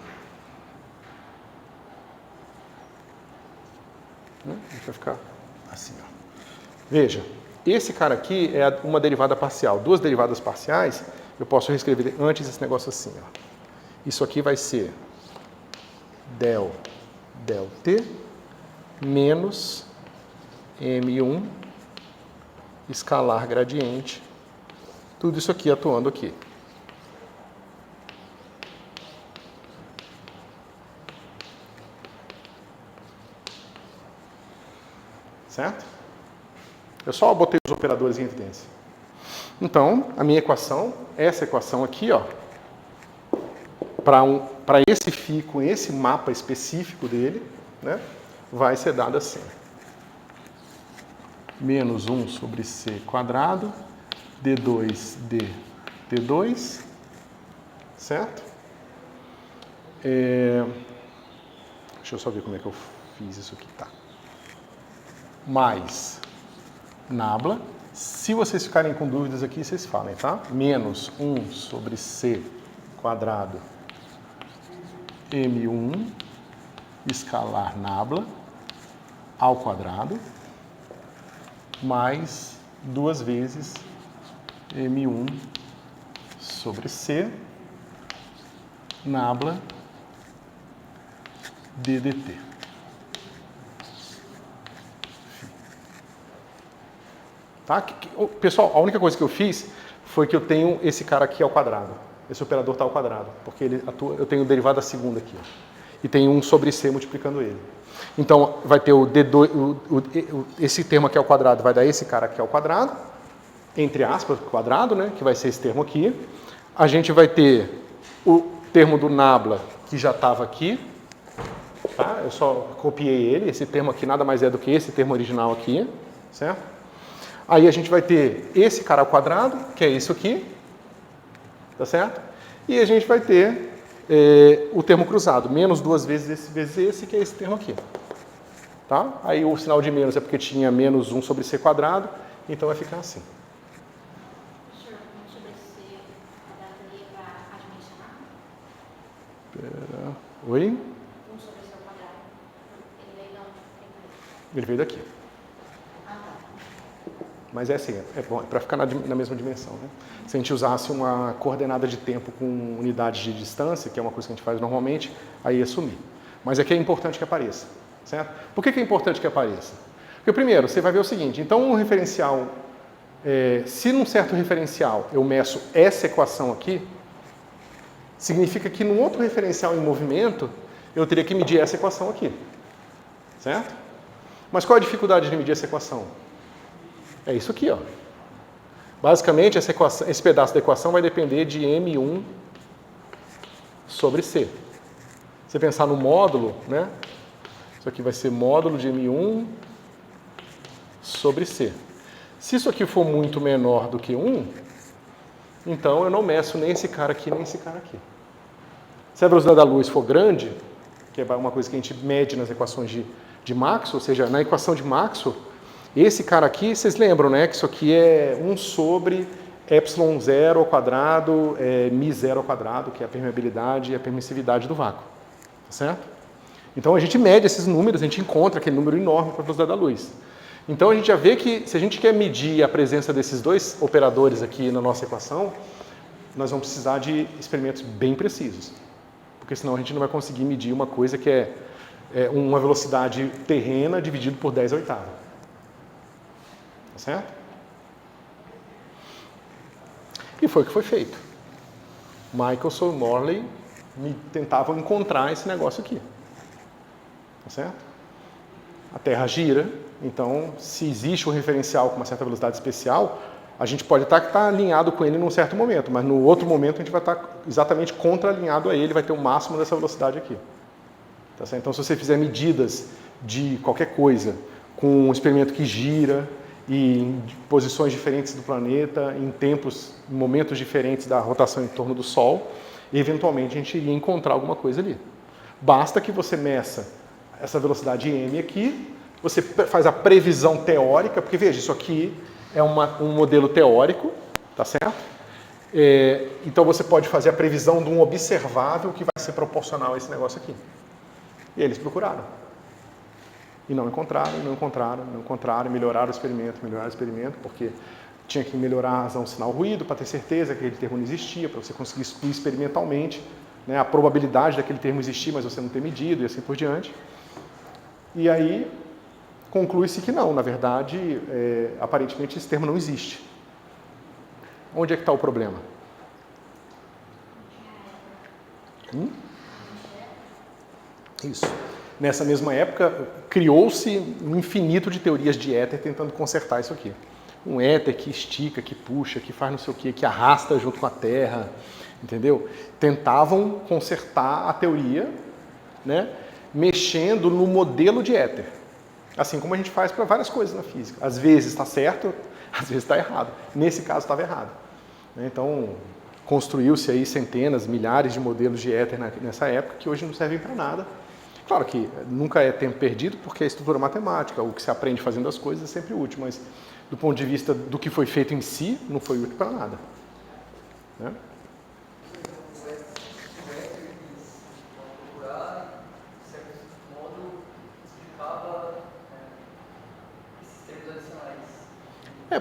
Vai ficar assim, ó. Veja, esse cara aqui é uma derivada parcial. Duas derivadas parciais, eu posso reescrever antes esse negócio assim, ó. Isso aqui vai ser del t menos M1 escalar gradiente. Tudo isso aqui atuando aqui. Certo? Eu só botei os operadores em evidência. Então, a minha equação, essa equação aqui, ó, para esse φ com esse mapa específico dele, né, vai ser dada assim. Menos 1 sobre c quadrado, d2 dt2, certo? Deixa eu só ver como é que eu fiz isso aqui, tá? Mais nabla. Se vocês ficarem com dúvidas aqui, vocês falem, tá? Menos 1 sobre c quadrado M1 escalar nabla ao quadrado mais 2 vezes M1 sobre c nabla ddt. Tá? Pessoal, a única coisa que eu fiz foi que eu tenho esse cara aqui ao quadrado. Esse operador está ao quadrado, porque ele atua, eu tenho derivada segunda aqui. Ó, e tem 1 sobre c multiplicando ele. Então, vai ter o D2, esse termo aqui ao quadrado vai dar esse cara aqui ao quadrado, entre aspas, quadrado, né, que vai ser esse termo aqui. A gente vai ter o termo do nabla, que já estava aqui. Tá? Eu só copiei ele. Esse termo aqui nada mais é do que esse termo original aqui, certo? Aí a gente vai ter esse cara ao quadrado, que é isso aqui, tá certo? E a gente vai ter o termo cruzado, menos 2 vezes esse, que é esse termo aqui. Tá? Aí o sinal de menos é porque tinha menos 1 sobre c quadrado, então vai ficar assim. Senhor, 1 sobre C quadrado ali para adimensionar? Pera. Oi? 1 sobre C ao quadrado. Ele veio de onde? Ele veio daqui. Ah, tá. Mas é assim, é bom, para ficar na mesma dimensão. Né? Se a gente usasse uma coordenada de tempo com unidades de distância, que é uma coisa que a gente faz normalmente, aí ia sumir. Mas aqui é importante que apareça. Certo? Por que é importante que apareça? Porque, primeiro, você vai ver o seguinte, então um referencial, se num certo referencial eu meço essa equação aqui, significa que num outro referencial em movimento, eu teria que medir essa equação aqui. Certo? Mas qual é a dificuldade de medir essa equação? É isso aqui, ó. Basicamente, esse pedaço da equação vai depender de M1 sobre C. Se você pensar no módulo, né? Isso aqui vai ser módulo de M1 sobre C. Se isso aqui for muito menor do que 1, então eu não meço nem esse cara aqui, nem esse cara aqui. Se a velocidade da luz for grande, que é uma coisa que a gente mede nas equações de Maxwell, ou seja, na equação de Maxwell, esse cara aqui, vocês lembram, né? Que isso aqui é 1 sobre ε0 ao quadrado, μ0 ao quadrado, que é a permeabilidade e a permissividade do vácuo. Tá certo? Então a gente mede esses números, a gente encontra aquele número enorme para a velocidade da luz. Então a gente já vê que se a gente quer medir a presença desses dois operadores aqui na nossa equação, nós vamos precisar de experimentos bem precisos. Porque senão a gente não vai conseguir medir uma coisa que é uma velocidade terrena dividido por 10 à oitava. Tá certo? E foi o que foi feito. Michelson e Morley tentavam encontrar esse negócio aqui. Tá certo? A Terra gira, então se existe um referencial com uma certa velocidade especial, a gente pode estar alinhado com ele num certo momento, mas no outro momento a gente vai estar exatamente contra-alinhado a ele, vai ter o máximo dessa velocidade aqui. Tá certo? Então se você fizer medidas de qualquer coisa com um experimento que gira e em posições diferentes do planeta, em momentos diferentes da rotação em torno do Sol, eventualmente a gente iria encontrar alguma coisa ali. Basta que você meça essa velocidade m aqui, você faz a previsão teórica, porque veja, isso aqui é um modelo teórico, tá certo? Então você pode fazer a previsão de um observável que vai ser proporcional a esse negócio aqui. E eles procuraram. E não encontraram, e melhoraram o experimento, porque tinha que melhorar a razão sinal-ruído para ter certeza que aquele termo não existia, para você conseguir excluir experimentalmente, né, a probabilidade daquele termo existir, mas você não ter medido e assim por diante. E aí conclui-se que não, na verdade, aparentemente esse termo não existe. Onde é que está o problema? Isso. Nessa mesma época, criou-se um infinito de teorias de éter tentando consertar isso aqui. Um éter que estica, que puxa, que faz não sei o quê, que arrasta junto com a Terra, entendeu? Tentavam consertar a teoria, né, mexendo no modelo de éter. Assim como a gente faz para várias coisas na física. Às vezes está certo, às vezes está errado. Nesse caso estava errado. Então, construiu-se aí centenas, milhares de modelos de éter nessa época que hoje não servem para nada. Claro que nunca é tempo perdido, porque a estrutura matemática, o que se aprende fazendo as coisas é sempre útil, mas do ponto de vista do que foi feito em si, não foi útil para nada. Né?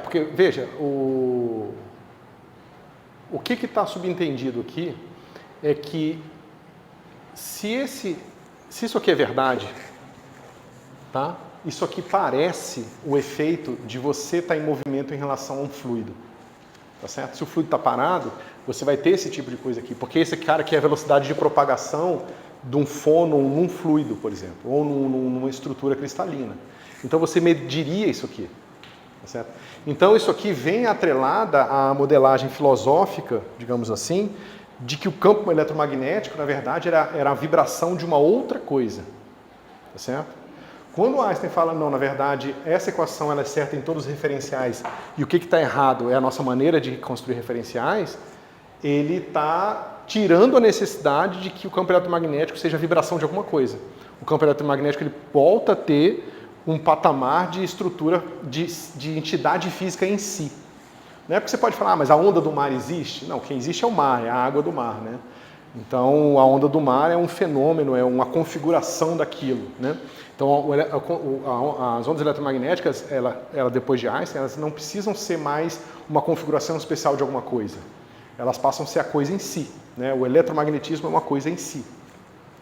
Porque, veja, o que está subentendido aqui é que se isso aqui é verdade, tá? Isso aqui parece o efeito de você estar em movimento em relação a um fluido. Tá certo? Se o fluido está parado, você vai ter esse tipo de coisa aqui. Porque esse cara aqui é a velocidade de propagação de um fônon num fluido, por exemplo, ou numa estrutura cristalina. Então você mediria isso aqui. Tá certo? Então isso aqui vem atrelada à modelagem filosófica, digamos assim, de que o campo eletromagnético, na verdade, era a vibração de uma outra coisa. Tá certo? Quando Einstein fala, não, na verdade, essa equação ela é certa em todos os referenciais e o que está errado é a nossa maneira de construir referenciais, ele está tirando a necessidade de que o campo eletromagnético seja a vibração de alguma coisa. O campo eletromagnético ele volta a ter um patamar de estrutura, de entidade física em si. Não é porque você pode falar, mas a onda do mar existe? Não, quem existe é o mar, é a água do mar, né? Então, a onda do mar é um fenômeno, é uma configuração daquilo, né? Então, as ondas eletromagnéticas, ela depois de Einstein, elas não precisam ser mais uma configuração especial de alguma coisa. Elas passam a ser a coisa em si, né? O eletromagnetismo é uma coisa em si,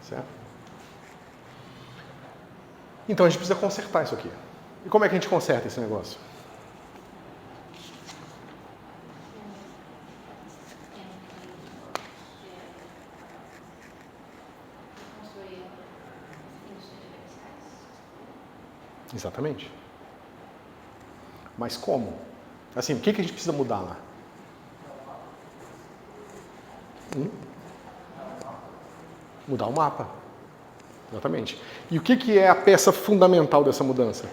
certo? Então, a gente precisa consertar isso aqui. E como é que a gente conserta esse negócio? Exatamente. Mas como? Assim, o que a gente precisa mudar lá? Mudar o mapa. Exatamente. E o que é a peça fundamental dessa mudança?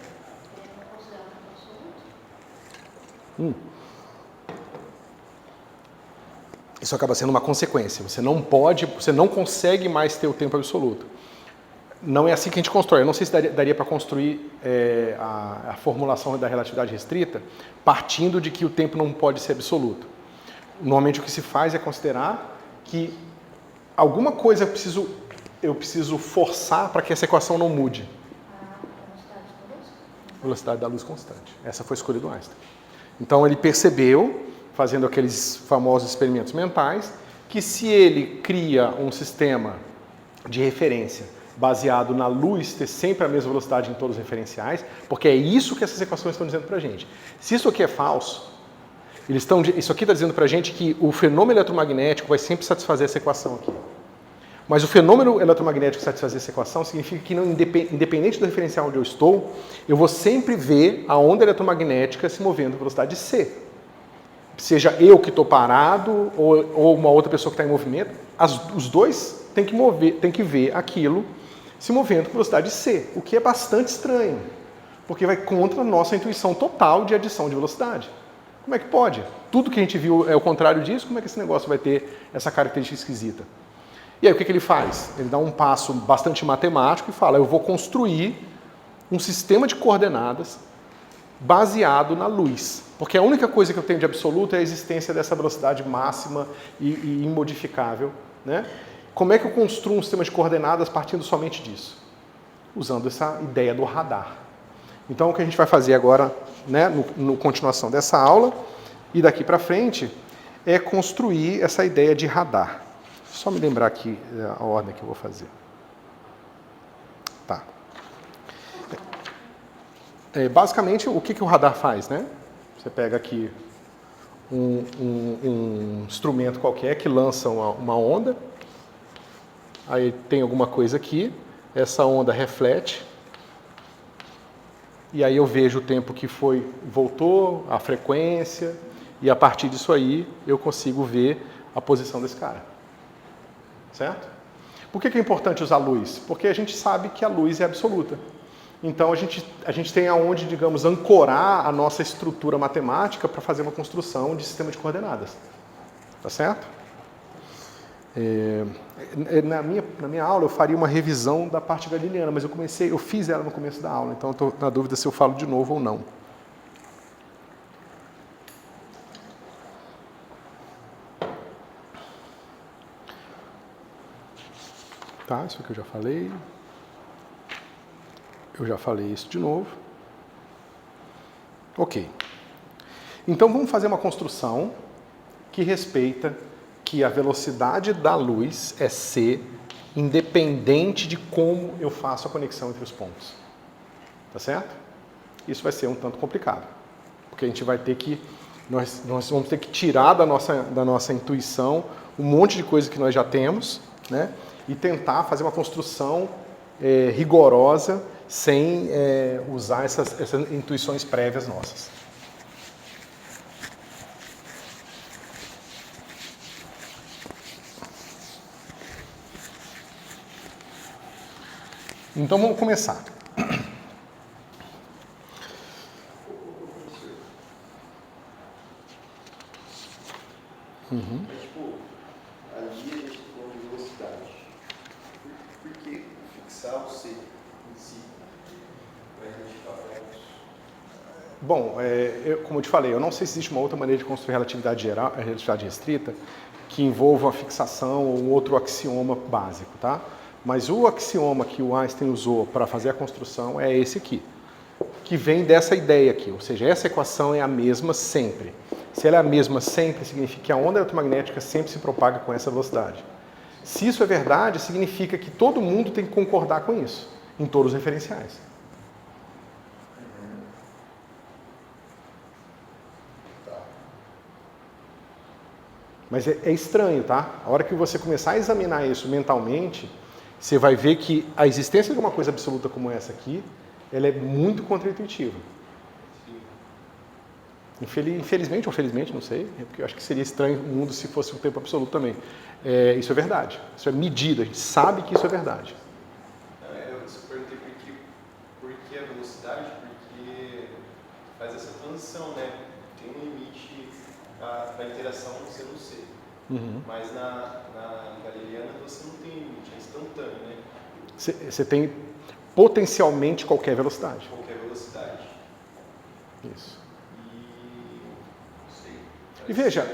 Isso acaba sendo uma consequência. Você não consegue mais ter o tempo absoluto. Não é assim que a gente constrói. Eu não sei se daria para construir a formulação da relatividade restrita partindo de que o tempo não pode ser absoluto. Normalmente o que se faz é considerar que alguma coisa eu preciso forçar para que essa equação não mude. Velocidade da luz constante. Essa foi a escolha do Einstein. Então ele percebeu, fazendo aqueles famosos experimentos mentais, que se ele cria um sistema de referência baseado na luz ter sempre a mesma velocidade em todos os referenciais, porque é isso que essas equações estão dizendo para a gente. Se isso aqui é falso, isso aqui está dizendo para a gente que o fenômeno eletromagnético vai sempre satisfazer essa equação aqui. Mas o fenômeno eletromagnético satisfazer essa equação significa que, independente do referencial onde eu estou, eu vou sempre ver a onda eletromagnética se movendo à velocidade c. Seja eu que estou parado ou uma outra pessoa que está em movimento, os dois têm que ver aquilo se movendo com velocidade c, o que é bastante estranho, porque vai contra a nossa intuição total de adição de velocidade. Como é que pode? Tudo que a gente viu é o contrário disso, como é que esse negócio vai ter essa característica esquisita? E aí o que ele faz? Ele dá um passo bastante matemático e fala, eu vou construir um sistema de coordenadas baseado na luz, porque a única coisa que eu tenho de absoluto é a existência dessa velocidade máxima e imodificável, né? Como é que eu construo um sistema de coordenadas partindo somente disso? Usando essa ideia do radar. Então, o que a gente vai fazer agora, né, no continuação dessa aula, e daqui para frente, é construir essa ideia de radar. Só me lembrar aqui a ordem que eu vou fazer. Tá. Basicamente, o que o radar faz, né? Você pega aqui um instrumento qualquer que lança uma onda, aí tem alguma coisa aqui, essa onda reflete, e aí eu vejo o tempo que voltou, a frequência, e a partir disso aí eu consigo ver a posição desse cara. Certo? Por que é importante usar luz? Porque a gente sabe que a luz é absoluta. Então a gente tem aonde, digamos, ancorar a nossa estrutura matemática para fazer uma construção de sistema de coordenadas. Tá certo? Na minha aula eu faria uma revisão da parte galileana, mas eu fiz ela no começo da aula, então estou na dúvida se eu falo de novo ou não. Tá, isso aqui eu já falei. Eu já falei isso de novo. Ok. Então vamos fazer uma construção que respeita que a velocidade da luz é c, independente de como eu faço a conexão entre os pontos. Tá certo? Isso vai ser um tanto complicado, porque a gente vai ter que nós vamos ter que tirar da nossa intuição um monte de coisa que nós já temos, né? E tentar fazer uma construção rigorosa sem usar essas intuições prévias nossas. Então vamos começar. Mas, tipo, ali a gente está falando de velocidade. Por que fixar o C em si? Como é que a gente fala isso? Bom, como eu te falei, eu não sei se existe uma outra maneira de construir relatividade geral, relatividade restrita que envolva uma fixação ou um outro axioma básico, tá? Mas o axioma que o Einstein usou para fazer a construção é esse aqui, que vem dessa ideia aqui, ou seja, essa equação é a mesma sempre. Se ela é a mesma sempre, significa que a onda eletromagnética sempre se propaga com essa velocidade. Se isso é verdade, significa que todo mundo tem que concordar com isso, em todos os referenciais. Mas é estranho, tá? A hora que você começar a examinar isso mentalmente, você vai ver que a existência de uma coisa absoluta como essa aqui, ela é muito contraintuitiva. Infelizmente ou felizmente, não sei, porque eu acho que seria estranho o mundo se fosse um tempo absoluto também. Isso é verdade, isso é medida, a gente sabe que isso é verdade. Eu perguntei por que a velocidade, porque faz essa transição, né? Tem um limite para interação ser no C. Mas na galileana você não tem limite, é instantâneo, né? Você tem potencialmente qualquer velocidade. Qualquer velocidade. Isso. Não sei. E veja,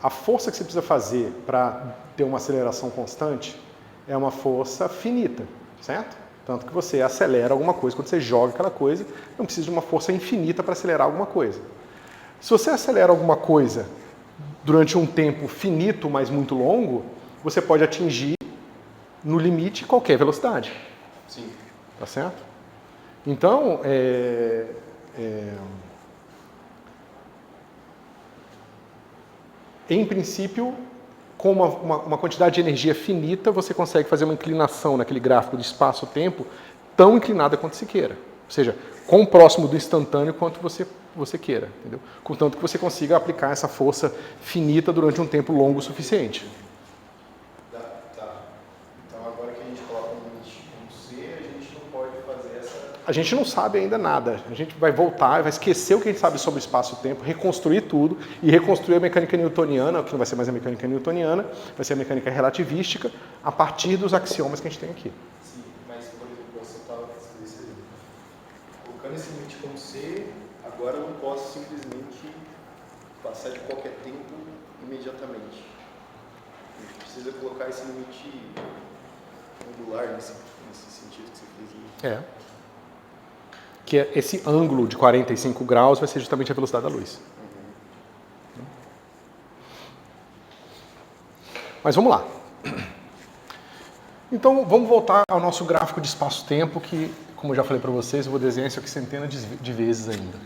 a força que você precisa fazer para ter uma aceleração constante é uma força finita, certo? Tanto que você acelera alguma coisa, quando você joga aquela coisa, não precisa de uma força infinita para acelerar alguma coisa. Se você acelera alguma coisa durante um tempo finito, mas muito longo, você pode atingir, no limite, qualquer velocidade. Sim. Tá certo? Então, em princípio, com uma quantidade de energia finita, você consegue fazer uma inclinação naquele gráfico de espaço-tempo tão inclinada quanto se queira. Ou seja, quão próximo do instantâneo quanto você queira. Entendeu? Contanto que você consiga aplicar essa força finita durante um tempo longo o suficiente. Tá. Então agora que a gente coloca um limite como C, a gente não pode fazer essa... A gente não sabe ainda nada. A gente vai voltar, vai esquecer o que a gente sabe sobre o espaço-tempo, reconstruir tudo e reconstruir a mecânica newtoniana, que não vai ser mais a mecânica newtoniana, vai ser a mecânica relativística, a partir dos axiomas que a gente tem aqui. Sim, mas por exemplo, você estava colocando esse limite como C, agora eu não posso simplesmente passar de qualquer tempo imediatamente. A gente precisa colocar esse limite angular nesse sentido que você fez aí. Que esse ângulo de 45 graus vai ser justamente a velocidade da luz. Mas vamos lá. Então, vamos voltar ao nosso gráfico de espaço-tempo, que, como eu já falei para vocês, eu vou desenhar isso aqui centenas de vezes ainda.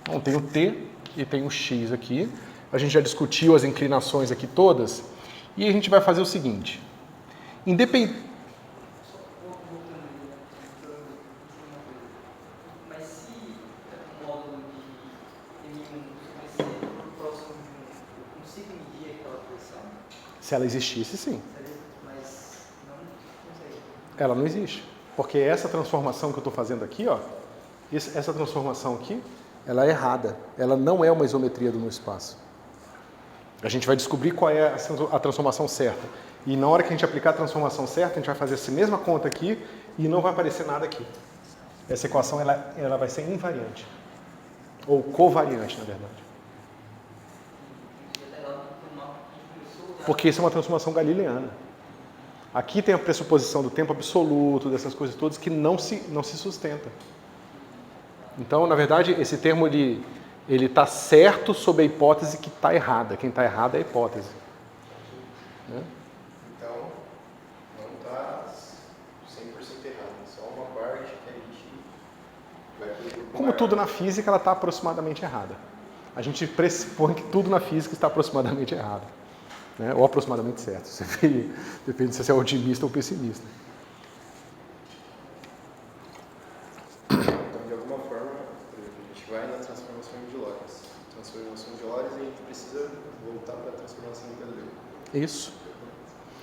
Então, tem o T e tem o X aqui. A gente já discutiu as inclinações aqui todas. E a gente vai fazer o seguinte. Independente... Mas se o módulo de M1 sobre C for próximo de 1, eu consigo medir aquela posição? Se ela existisse, sim. Mas não consegue. Ela não existe. Porque essa transformação que eu estou fazendo aqui, ó, essa transformação aqui, ela é errada. Ela não é uma isometria do meu espaço. A gente vai descobrir qual é a transformação certa. E na hora que a gente aplicar a transformação certa, a gente vai fazer essa mesma conta aqui e não vai aparecer nada aqui. Essa equação ela vai ser invariante. Ou covariante, na verdade. Porque isso é uma transformação galileana. Aqui tem a pressuposição do tempo absoluto, dessas coisas todas, que não se sustenta. Então, na verdade, esse termo ele está certo sob a hipótese que está errada. Quem está errado é a hipótese. Né? Então, não está 100% errado, é só uma parte que a gente vai poder... Como tudo na física, ela está aproximadamente errada. A gente pressupõe que tudo na física está aproximadamente errado. Né? Ou aproximadamente certo. Depende se você é otimista ou pessimista. Então, de alguma forma, por exemplo, a gente vai na transformação de Lorentz. Transformação de Lorentz, a gente precisa voltar para a transformação de Galileu. Isso.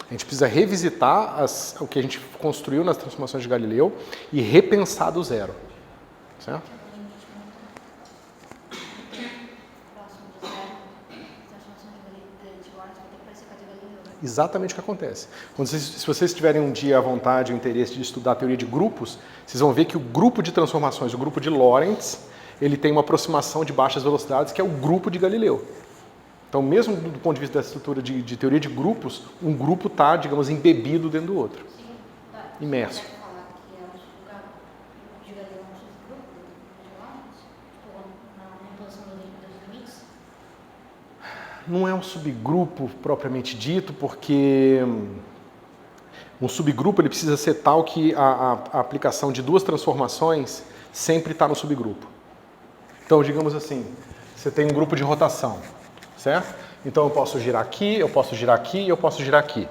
A gente precisa revisitar o que a gente construiu nas transformações de Galileu e repensar do zero. Certo? Próximo de zero. Exatamente o que acontece. Se vocês tiverem um dia a vontade ou interesse de estudar a teoria de grupos, vocês vão ver que o grupo de transformações, o grupo de Lorentz, ele tem uma aproximação de baixas velocidades, que é o grupo de Galileu. Então, mesmo do ponto de vista da estrutura de teoria de grupos, um grupo está, digamos, embebido dentro do outro. Sim, tá. Imerso. Você quer falar que é o de Galileu é um subgrupo de Lorentz? Ou na imposição dos limites? Não é um subgrupo propriamente dito, porque um subgrupo ele precisa ser tal que a aplicação de duas transformações sempre está no subgrupo. Então, digamos assim, você tem um grupo de rotação, certo? Então, eu posso girar aqui, eu posso girar aqui e eu posso girar aqui.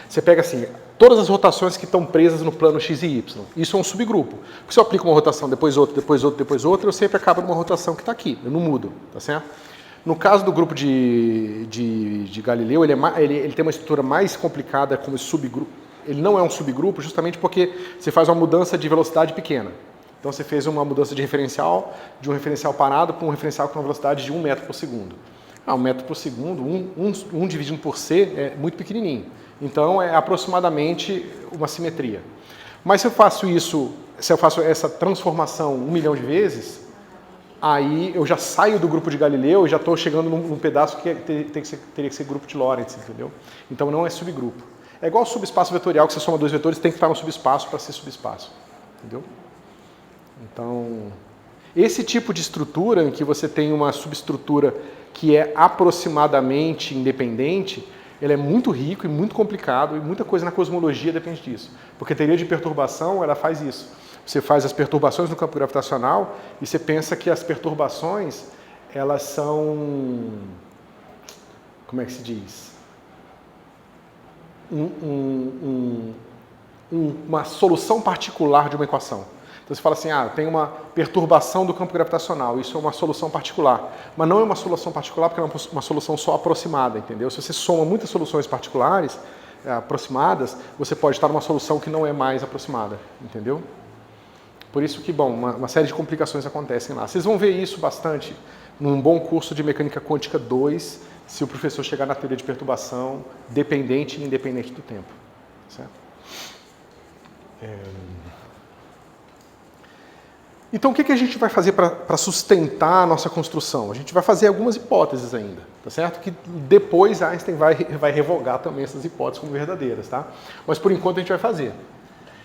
Você pega assim, todas as rotações que estão presas no plano x e y. Isso é um subgrupo. Porque se eu aplico uma rotação, depois outra, depois outra, depois outra, eu sempre acabo numa rotação que está aqui, eu não mudo, tá certo? No caso do grupo de Galileu, ele tem uma estrutura mais complicada como subgrupo. Ele não é um subgrupo justamente porque você faz uma mudança de velocidade pequena. Então você fez uma mudança de um referencial parado para um referencial com uma velocidade de 1 metro por segundo. 1 metro por segundo, 1 dividido por c é muito pequenininho. Então é aproximadamente uma simetria. Mas se eu faço essa transformação 1 milhão de vezes, aí eu já saio do grupo de Galileu e já estou chegando num pedaço que teria que ser grupo de Lorentz, entendeu? Então não é subgrupo. É igual ao subespaço vetorial, que você soma dois vetores, tem que estar no subespaço para ser subespaço, entendeu? Então, esse tipo de estrutura em que você tem uma subestrutura que é aproximadamente independente, ele é muito rico e muito complicado, e muita coisa na cosmologia depende disso. Porque a teoria de perturbação, ela faz isso. Você faz as perturbações no campo gravitacional e você pensa que as perturbações, elas são, como é que se diz? Uma solução particular de uma equação. Então você fala assim, tem uma perturbação do campo gravitacional, isso é uma solução particular. Mas não é uma solução particular porque é uma solução só aproximada, entendeu? Se você soma muitas soluções particulares, aproximadas, você pode estar numa solução que não é mais aproximada, entendeu? Por isso que, uma série de complicações acontecem lá. Vocês vão ver isso bastante num bom curso de Mecânica Quântica 2, se o professor chegar na teoria de perturbação dependente e independente do tempo. Certo? Então, o que a gente vai fazer para sustentar a nossa construção? A gente vai fazer algumas hipóteses ainda, tá certo? Que depois Einstein vai revogar também essas hipóteses como verdadeiras, tá? Mas, por enquanto, a gente vai fazer.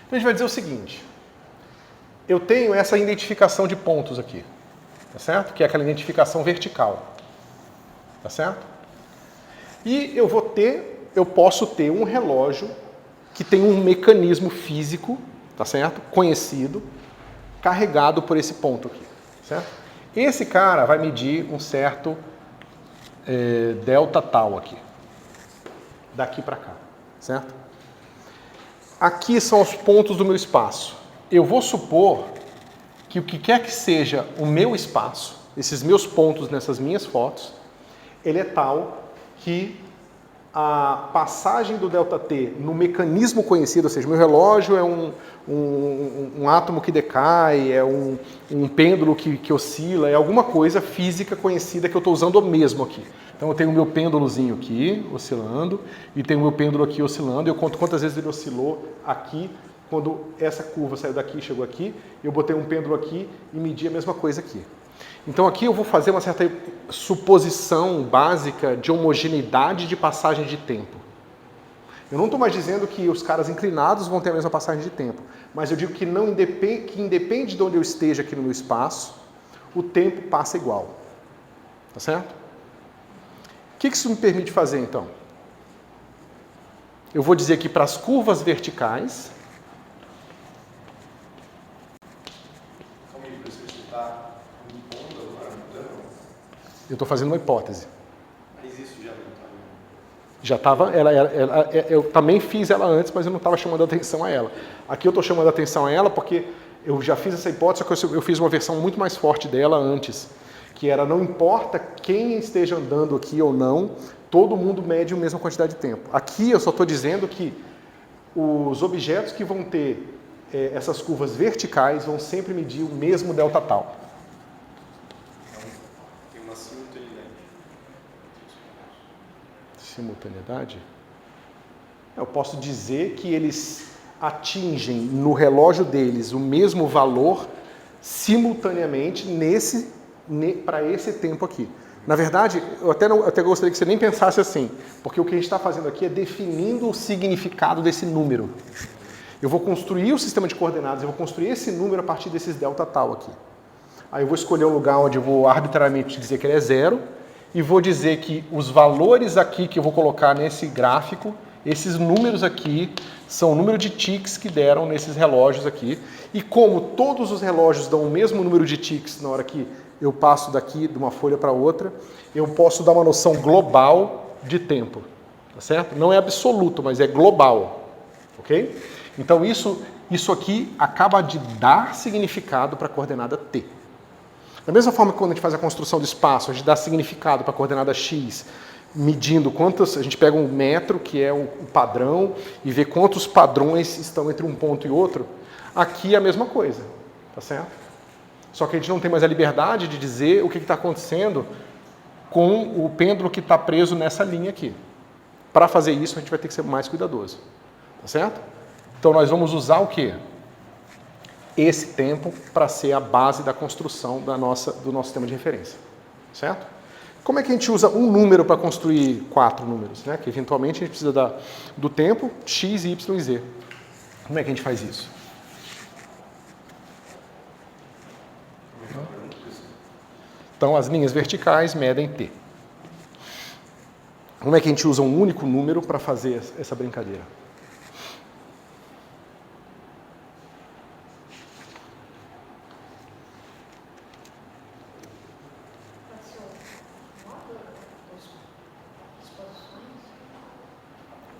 Então, a gente vai dizer o seguinte. Eu tenho essa identificação de pontos aqui, tá certo? Que é aquela identificação vertical, tá certo? E eu posso ter um relógio que tem um mecanismo físico, tá certo? Conhecido, carregado por esse ponto aqui, certo? Esse cara vai medir um certo delta tal aqui, daqui para cá, certo? Aqui são os pontos do meu espaço. Eu vou supor que o que quer que seja o meu espaço, esses meus pontos nessas minhas fotos, ele é tal que a passagem do ΔT no mecanismo conhecido, ou seja, meu relógio é um átomo que decai, é um pêndulo que oscila, é alguma coisa física conhecida que eu estou usando o mesmo aqui. Então eu tenho o meu pêndulozinho aqui oscilando e tenho o meu pêndulo aqui oscilando, eu conto quantas vezes ele oscilou aqui, quando essa curva saiu daqui e chegou aqui, eu botei um pêndulo aqui e medi a mesma coisa aqui. Então aqui eu vou fazer uma certa suposição básica de homogeneidade de passagem de tempo. Eu não estou mais dizendo que os caras inclinados vão ter a mesma passagem de tempo, mas eu digo que independe de onde eu esteja aqui no meu espaço, o tempo passa igual. Tá certo? O que isso me permite fazer então? Eu vou dizer que para as curvas verticais, eu estou fazendo uma hipótese. Mas isso já não está. Já estava, eu também fiz ela antes, mas eu não estava chamando a atenção a ela. Aqui eu estou chamando a atenção a ela porque eu já fiz essa hipótese, só que eu fiz uma versão muito mais forte dela antes, que era não importa quem esteja andando aqui ou não, todo mundo mede a mesma quantidade de tempo. Aqui eu só estou dizendo que os objetos que vão ter essas curvas verticais vão sempre medir o mesmo delta tal. Tem uma simultaneidade. Simultaneidade? Eu posso dizer que eles atingem no relógio deles o mesmo valor simultaneamente para esse tempo aqui. Na verdade, eu até gostaria que você nem pensasse assim, porque o que a gente está fazendo aqui é definindo o significado desse número. Eu vou construir o sistema de coordenadas, eu vou construir esse número a partir desses delta tal aqui. Aí eu vou escolher um lugar onde eu vou arbitrariamente dizer que ele é 0 e vou dizer que os valores aqui que eu vou colocar nesse gráfico, esses números aqui, são o número de ticks que deram nesses relógios aqui. E como todos os relógios dão o mesmo número de ticks na hora que eu passo daqui de uma folha para outra, eu posso dar uma noção global de tempo, tá certo? Não é absoluto, mas é global, ok? Então isso aqui acaba de dar significado para a coordenada t. Da mesma forma que quando a gente faz a construção do espaço, a gente dá significado para a coordenada x, medindo quantos, a gente pega um metro, que é o padrão, e vê quantos padrões estão entre um ponto e outro, aqui é a mesma coisa, tá certo? Só que a gente não tem mais a liberdade de dizer o que está acontecendo com o pêndulo que está preso nessa linha aqui. Para fazer isso, a gente vai ter que ser mais cuidadoso, tá certo? Então nós vamos usar o quê? Esse tempo para ser a base da construção do nosso sistema de referência, certo? Como é que a gente usa um número para construir 4 números, né? Que eventualmente a gente precisa do tempo x, y e z. Como é que a gente faz isso? Então as linhas verticais medem t. Como é que a gente usa um único número para fazer essa brincadeira?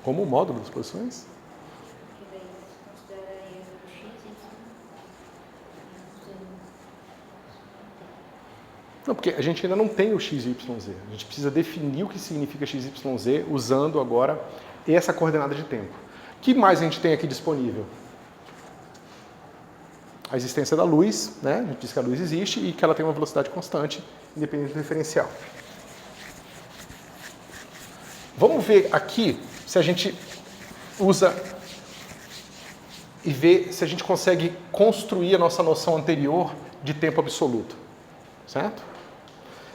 Como o módulo das posições? Que daí você consideraria o x, y. Não, porque a gente ainda não tem o x, y, z. A gente precisa definir o que significa x, y, z usando agora essa coordenada de tempo. O que mais a gente tem aqui disponível? A existência da luz, né? A gente diz que a luz existe e que ela tem uma velocidade constante, independente do referencial. Vamos ver aqui se a gente usa e ver se a gente consegue construir a nossa noção anterior de tempo absoluto, certo?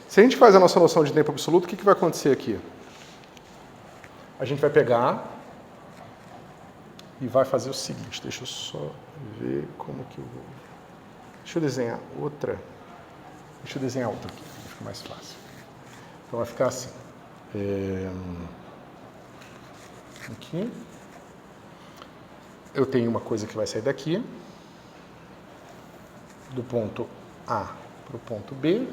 Se a gente faz a nossa noção de tempo absoluto, o que vai acontecer aqui? A gente vai pegar e vai fazer o seguinte, deixa eu só ver como que eu vou... Deixa eu desenhar outra aqui, fica mais fácil. Então vai ficar assim. Aqui. Eu tenho uma coisa que vai sair daqui, do ponto A para o ponto B,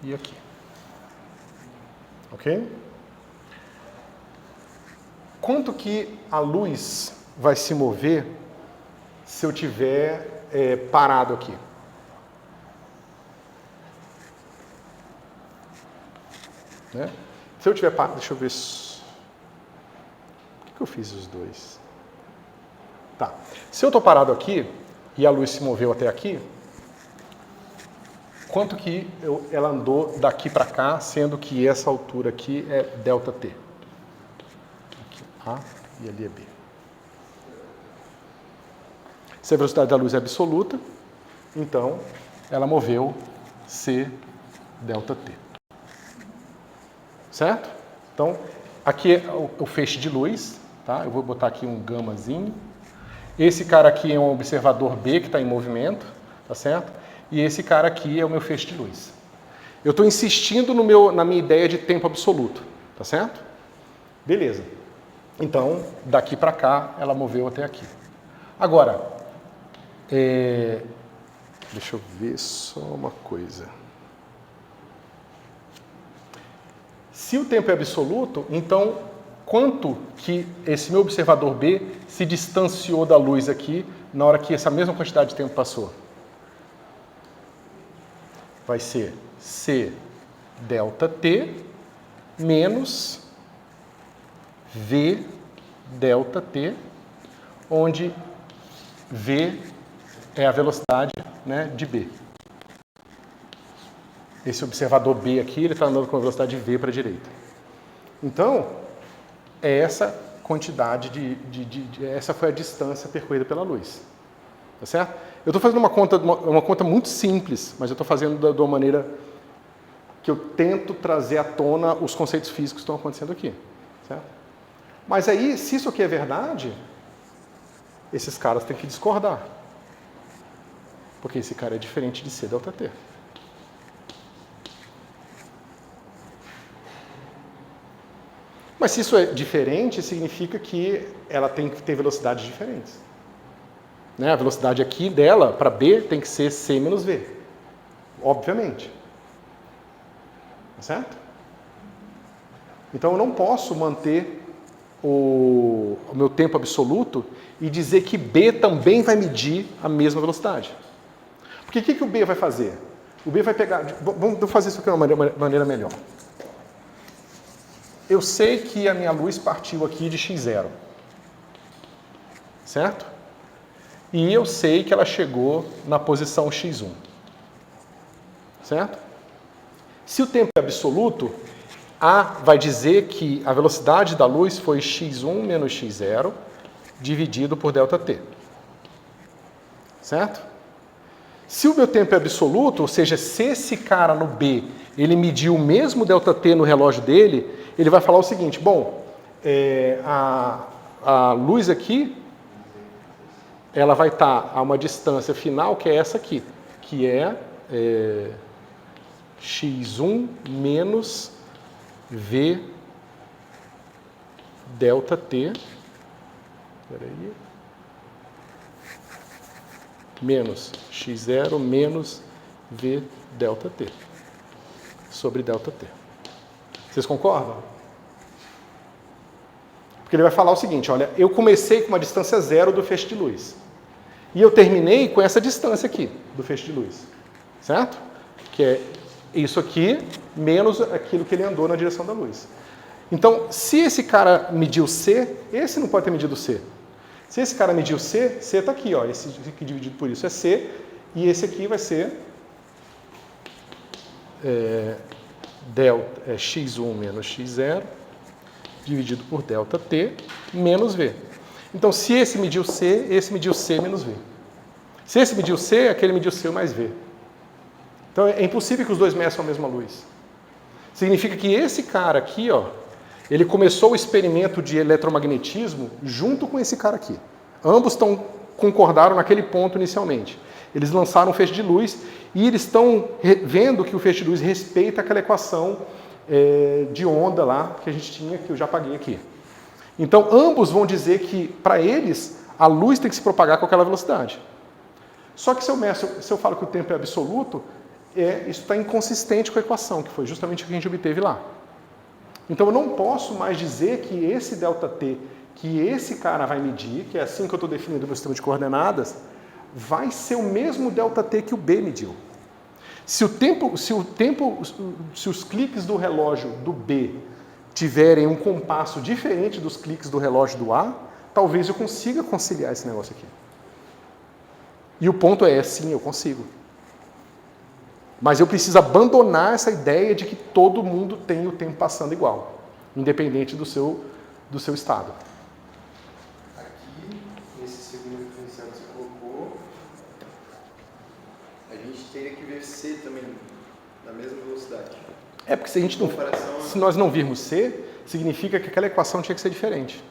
e aqui. Ok? Quanto que a luz vai se mover se eu tiver parado aqui? Né? Se eu tiver parado, deixa eu ver... Por que eu fiz os dois? Tá. Se eu estou parado aqui e a luz se moveu até aqui, quanto que ela andou daqui para cá, sendo que essa altura aqui é ΔT? Aqui A e ali é B. Se a velocidade da luz é absoluta, então ela moveu C ΔT. Certo? Então, aqui é o feixe de luz, tá? Eu vou botar aqui um gamazinho. Esse cara aqui é um observador B que está em movimento, tá certo? E esse cara aqui é o meu feixe de luz. Eu estou insistindo na minha ideia de tempo absoluto, tá certo? Beleza. Então, daqui para cá, ela moveu até aqui. Agora, deixa eu ver só uma coisa. Se o tempo é absoluto, então quanto que esse meu observador B se distanciou da luz aqui na hora que essa mesma quantidade de tempo passou? Vai ser C ΔT menos V ΔT, onde V é a velocidade, né, de B. Esse observador B aqui, ele está andando com a velocidade V para a direita. Então, é essa quantidade essa foi a distância percorrida pela luz. Tá certo? Eu estou fazendo uma conta muito simples, mas eu estou fazendo de uma maneira que eu tento trazer à tona os conceitos físicos que estão acontecendo aqui. Certo? Mas aí, se isso aqui é verdade, esses caras têm que discordar. Porque esse cara é diferente de C ΔT. Mas se isso é diferente, significa que ela tem que ter velocidades diferentes. Né? A velocidade aqui dela, para B, tem que ser C menos V. Obviamente. Tá certo? Então eu não posso manter o meu tempo absoluto e dizer que B também vai medir a mesma velocidade. Porque o que o B vai fazer? O B vai pegar... Vamos fazer isso aqui de uma maneira melhor. Eu sei que a minha luz partiu aqui de x0. Certo? E eu sei que ela chegou na posição x1. Certo? Se o tempo é absoluto, A vai dizer que a velocidade da luz foi x1 menos x0 dividido por ΔT. Certo? Se o meu tempo é absoluto, ou seja, se esse cara no B ele mediu o mesmo ΔT no relógio dele, ele vai falar o seguinte, bom, a luz aqui, ela vai estar a uma distância final, que é essa aqui, que é x1 menos V ΔT, peraí, menos x0 menos V ΔT, sobre ΔT. Vocês concordam? Porque ele vai falar o seguinte, olha, eu comecei com uma distância zero do feixe de luz. E eu terminei com essa distância aqui, do feixe de luz. Certo? Que é isso aqui, menos aquilo que ele andou na direção da luz. Então, se esse cara mediu C, esse não pode ter medido C. Se esse cara mediu C, C está aqui, ó, esse aqui dividido por isso é C, e esse aqui vai ser x1 menos x0 dividido por ΔT menos V. Então, se esse mediu C menos V. Se esse mediu C, aquele mediu C mais V. Então, é impossível que os dois meçam a mesma luz. Significa que esse cara aqui, ó, ele começou o experimento de eletromagnetismo junto com esse cara aqui. Ambos concordaram naquele ponto inicialmente. Eles lançaram um feixe de luz e eles estão vendo que o feixe de luz respeita aquela equação de onda lá que a gente tinha, que eu já apaguei aqui. Então, ambos vão dizer que, para eles, a luz tem que se propagar com aquela velocidade. Só que se eu falo que o tempo é absoluto, isso está inconsistente com a equação, que foi justamente o que a gente obteve lá. Então, eu não posso mais dizer que esse ΔT, que esse cara vai medir, que é assim que eu estou definindo o meu sistema de coordenadas, vai ser o mesmo ΔT que o B mediu. Se os cliques do relógio do B tiverem um compasso diferente dos cliques do relógio do A, talvez eu consiga conciliar esse negócio aqui. E o ponto é, sim, eu consigo. Mas eu preciso abandonar essa ideia de que todo mundo tem o tempo passando igual, independente do seu estado. Aqui, nesse segundo diferencial que você colocou, a gente teria que ver C também, na mesma velocidade. É porque se nós não virmos C, significa que aquela equação tinha que ser diferente.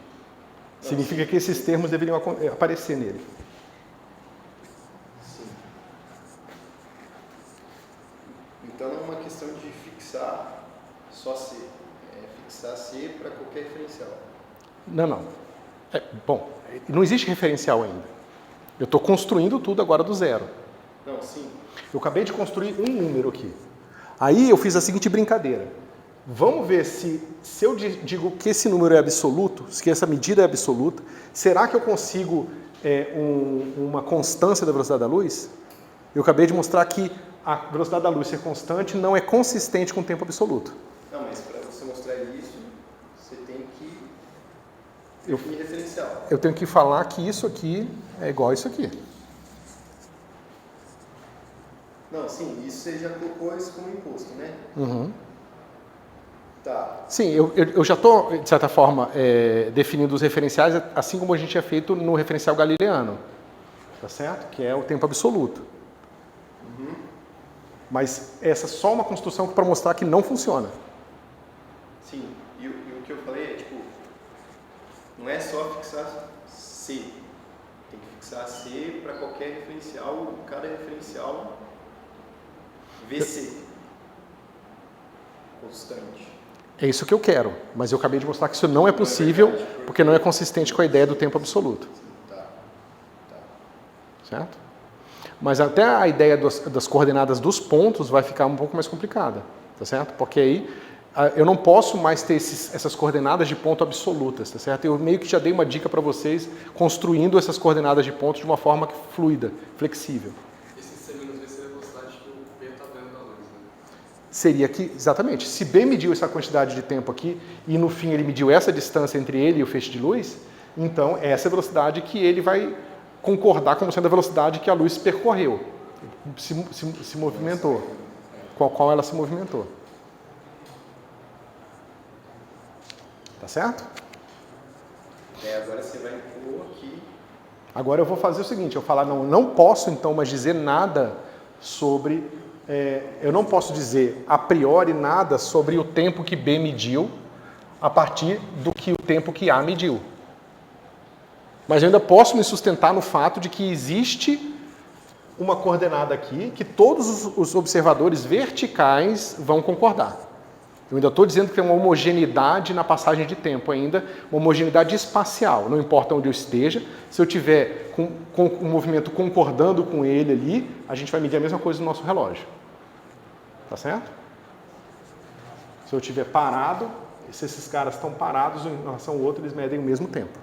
Significa que esses termos deveriam aparecer nele. Sim. Então não é uma questão de fixar só C. É fixar C para qualquer referencial. Não. Bom, não existe referencial ainda. Eu estou construindo tudo agora do zero. Não, sim. Eu acabei de construir um número aqui. Aí eu fiz a seguinte brincadeira. Vamos ver se eu digo que esse número é absoluto, que essa medida é absoluta, será que eu consigo uma constância da velocidade da luz? Eu acabei de mostrar que a velocidade da luz ser constante não é consistente com o tempo absoluto. Não, mas para você mostrar isso, você tem que definir referencial. Eu tenho que falar que isso aqui é igual a isso aqui. Não, sim, isso você já colocou isso como imposto, né? Uhum. Tá. Sim, eu já estou, de certa forma, definindo os referenciais, assim como a gente tinha feito no referencial galileano, tá certo? Que é o tempo absoluto. Mas essa é só uma construção para mostrar que não funciona. Sim, e o que eu falei é, tipo, não é só fixar C. Tem que fixar C para qualquer referencial, cada referencial VC. Constante. É isso que eu quero, mas eu acabei de mostrar que isso não é possível, porque não é consistente com a ideia do tempo absoluto. Tá. Certo? Mas até a ideia das coordenadas dos pontos vai ficar um pouco mais complicada, tá certo? Porque aí eu não posso mais ter essas coordenadas de ponto absolutas, tá certo? Eu meio que já dei uma dica para vocês construindo essas coordenadas de ponto de uma forma fluida, flexível. Esse C-V seria a velocidade que o B está vendo da luz, né? Seria que, exatamente, se B mediu essa quantidade de tempo aqui e no fim ele mediu essa distância entre ele e o feixe de luz, então essa é a velocidade que ele vai concordar como sendo a velocidade que a luz percorreu, se movimentou, com a qual ela se movimentou. Tá certo? Agora você vai pôr aqui. Agora eu vou fazer o seguinte, eu falar, não posso então mais dizer nada sobre, eu não posso dizer a priori nada sobre o tempo que B mediu a partir do que o tempo que A mediu. Mas eu ainda posso me sustentar no fato de que existe uma coordenada aqui que todos os observadores verticais vão concordar. Eu ainda estou dizendo que tem uma homogeneidade na passagem de tempo ainda, uma homogeneidade espacial. Não importa onde eu esteja, se eu tiver com o movimento concordando com ele ali, a gente vai medir a mesma coisa no nosso relógio. Tá certo? Se eu estiver parado, se esses caras estão parados em relação ao outro, eles medem o mesmo tempo.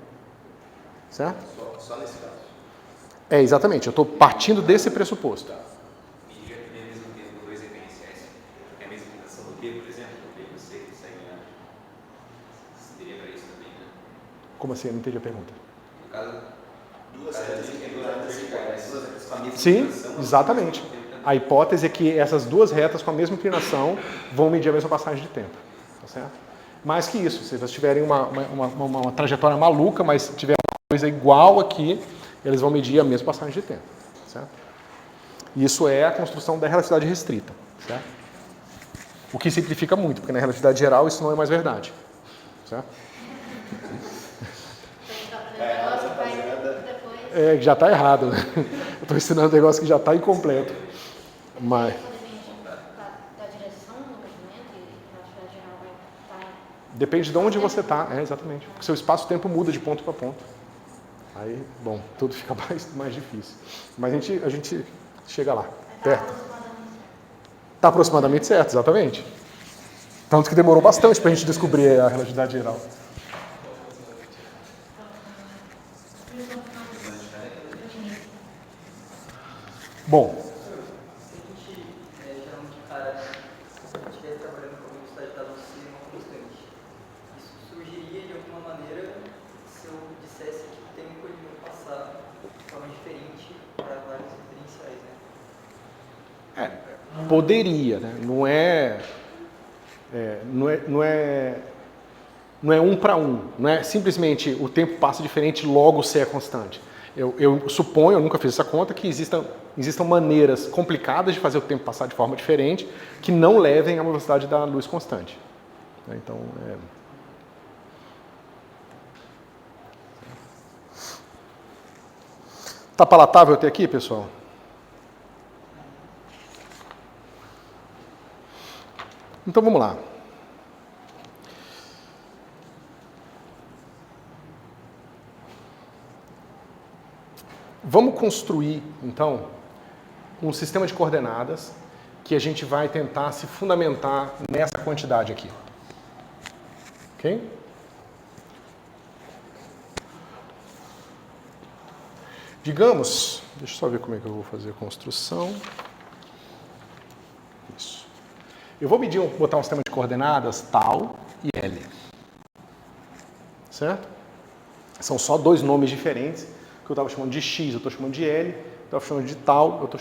Certo? Só nesse caso. Exatamente. Eu estou partindo desse pressuposto. Medir aqui ao mesmo tempo dois referenciais, porque a mesma inclinação do B, por exemplo, o B você consegue ganhar. Seria para isso também, né? Como assim? Eu não entendi a pergunta. No caso, Duas retas iguais. Duas retas com a mesma Sim, inclinação. exatamente. A hipótese é que essas duas retas com a mesma inclinação vão medir a mesma passagem de tempo. Tá certo? Mais que isso, se eles tiverem uma trajetória maluca, mas tiver uma coisa igual aqui, eles vão medir a mesma passagem de tempo. Certo? Isso é a construção da relatividade restrita. Certo? O que simplifica muito, porque na relatividade geral isso não é mais verdade. Certo? Já está errado. Né? Eu estou ensinando um negócio que já está incompleto. Mas Da direção do movimento e a relatividade geral vai estar... depende de onde você está, exatamente. Porque seu espaço-tempo muda de ponto para ponto. Aí, bom, tudo fica mais difícil. Mas a gente chega lá, perto. Está aproximadamente certo, exatamente. Tanto que demorou bastante para a gente descobrir a relatividade geral. Bom, Se a gente geralmente estiver trabalhando com a velocidade da luz ser uma constante, isso surgiria de alguma maneira se eu dissesse que o tempo ele vai passar de forma diferente para vários referenciais, né? poderia, né? Não é um para um. Não é simplesmente o tempo passa diferente, logo C é constante. Eu suponho, eu nunca fiz essa conta, que existam maneiras complicadas de fazer o tempo passar de forma diferente que não levem à velocidade da luz constante. Então, Tá palatável até aqui, pessoal? Então vamos lá. Vamos construir, então, um sistema de coordenadas que a gente vai tentar se fundamentar nessa quantidade aqui. Ok? Digamos, deixa eu só ver como é que eu vou fazer a construção. Isso. Eu vou botar um sistema de coordenadas tal e L. Certo? São só dois nomes diferentes, que eu estava chamando de X, eu estou chamando de L, eu estava chamando de tal, eu estou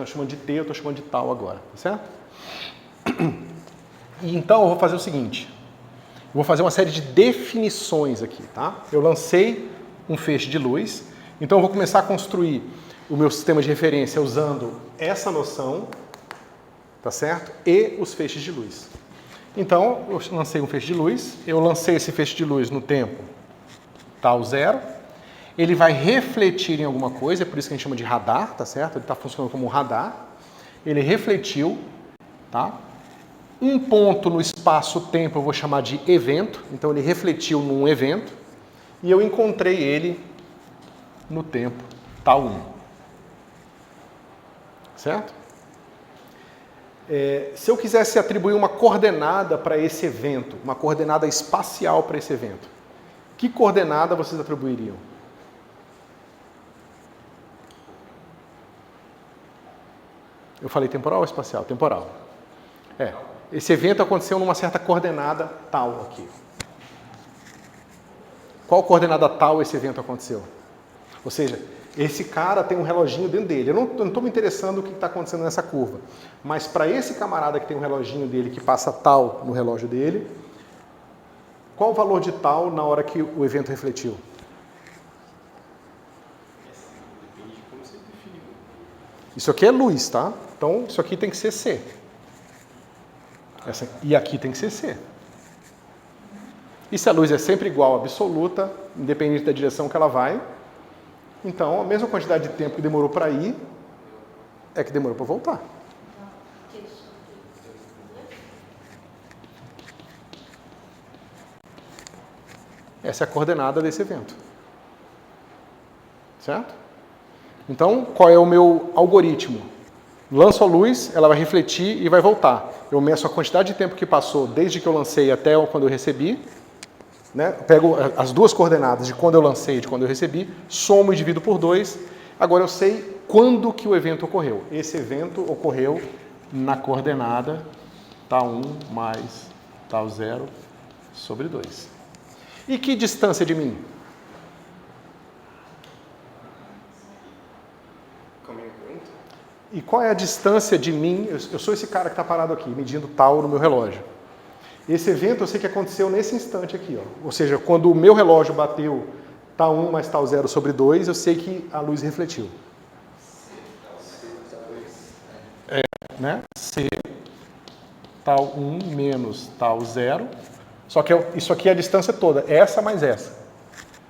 chamando de T, eu estou chamando de tal agora. Tá certo? E então eu vou fazer o seguinte. vou fazer uma série de definições aqui, tá? Eu lancei um feixe de luz, então eu vou começar a construir o meu sistema de referência usando essa noção, tá certo? E os feixes de luz. Então, eu lancei um feixe de luz, eu lancei esse feixe de luz no tempo tal 0, ele vai refletir em alguma coisa, é por isso que a gente chama de radar, tá certo? Ele está funcionando como um radar. Ele refletiu, tá? Um ponto no espaço-tempo eu vou chamar de evento, então ele refletiu num evento, e eu encontrei ele no tempo tal 1. Certo? Se eu quisesse atribuir uma coordenada para esse evento, uma coordenada espacial para esse evento, que coordenada vocês atribuiriam? Eu falei temporal ou espacial? Temporal. Esse evento aconteceu numa certa coordenada tal aqui. Qual coordenada tal esse evento aconteceu? Ou seja, esse cara tem um reloginho dentro dele. Eu não estou me interessando no que está acontecendo nessa curva. Mas para esse camarada que tem um reloginho dele que passa tal no relógio dele, qual o valor de tal na hora que o evento refletiu? Depende de como você define. Isso aqui é luz, tá? Então, isso aqui tem que ser C. E aqui tem que ser C. E se a luz é sempre igual, absoluta, independente da direção que ela vai, então a mesma quantidade de tempo que demorou para ir é que demorou para voltar. Essa é a coordenada desse evento. Certo? Então, qual é o meu algoritmo? Lanço a luz, ela vai refletir e vai voltar. Eu meço a quantidade de tempo que passou desde que eu lancei até quando eu recebi, né? Pego as duas coordenadas de quando eu lancei e de quando eu recebi, somo e divido por 2. Agora eu sei quando que o evento ocorreu. Esse evento ocorreu na coordenada tal 1 mais tal 0 sobre 2. E que distância de mim? E qual é a distância de mim? Eu sou esse cara que está parado aqui, medindo tal no meu relógio. Esse evento eu sei que aconteceu nesse instante aqui, ó. Ou seja, quando o meu relógio bateu tal 1 mais tal 0 sobre 2, eu sei que a luz refletiu. Né? C tal 1 menos tal 0. Só que isso aqui é a distância toda, essa mais essa.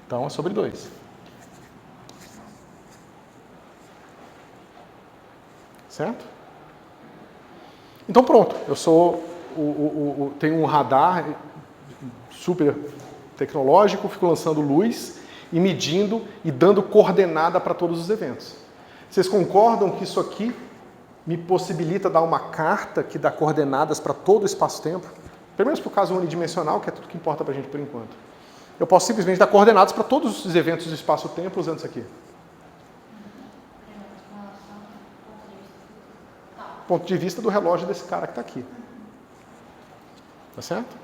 Então é sobre 2. Certo? Então pronto, eu sou tenho um radar super tecnológico, fico lançando luz e medindo e dando coordenada para todos os eventos. Vocês concordam que isso aqui me possibilita dar uma carta que dá coordenadas para todo o espaço-tempo? Pelo menos para o caso unidimensional, que é tudo que importa para a gente por enquanto. Eu posso simplesmente dar coordenadas para todos os eventos do espaço-tempo usando isso aqui. Ponto de vista do relógio desse cara que está aqui. Tá certo?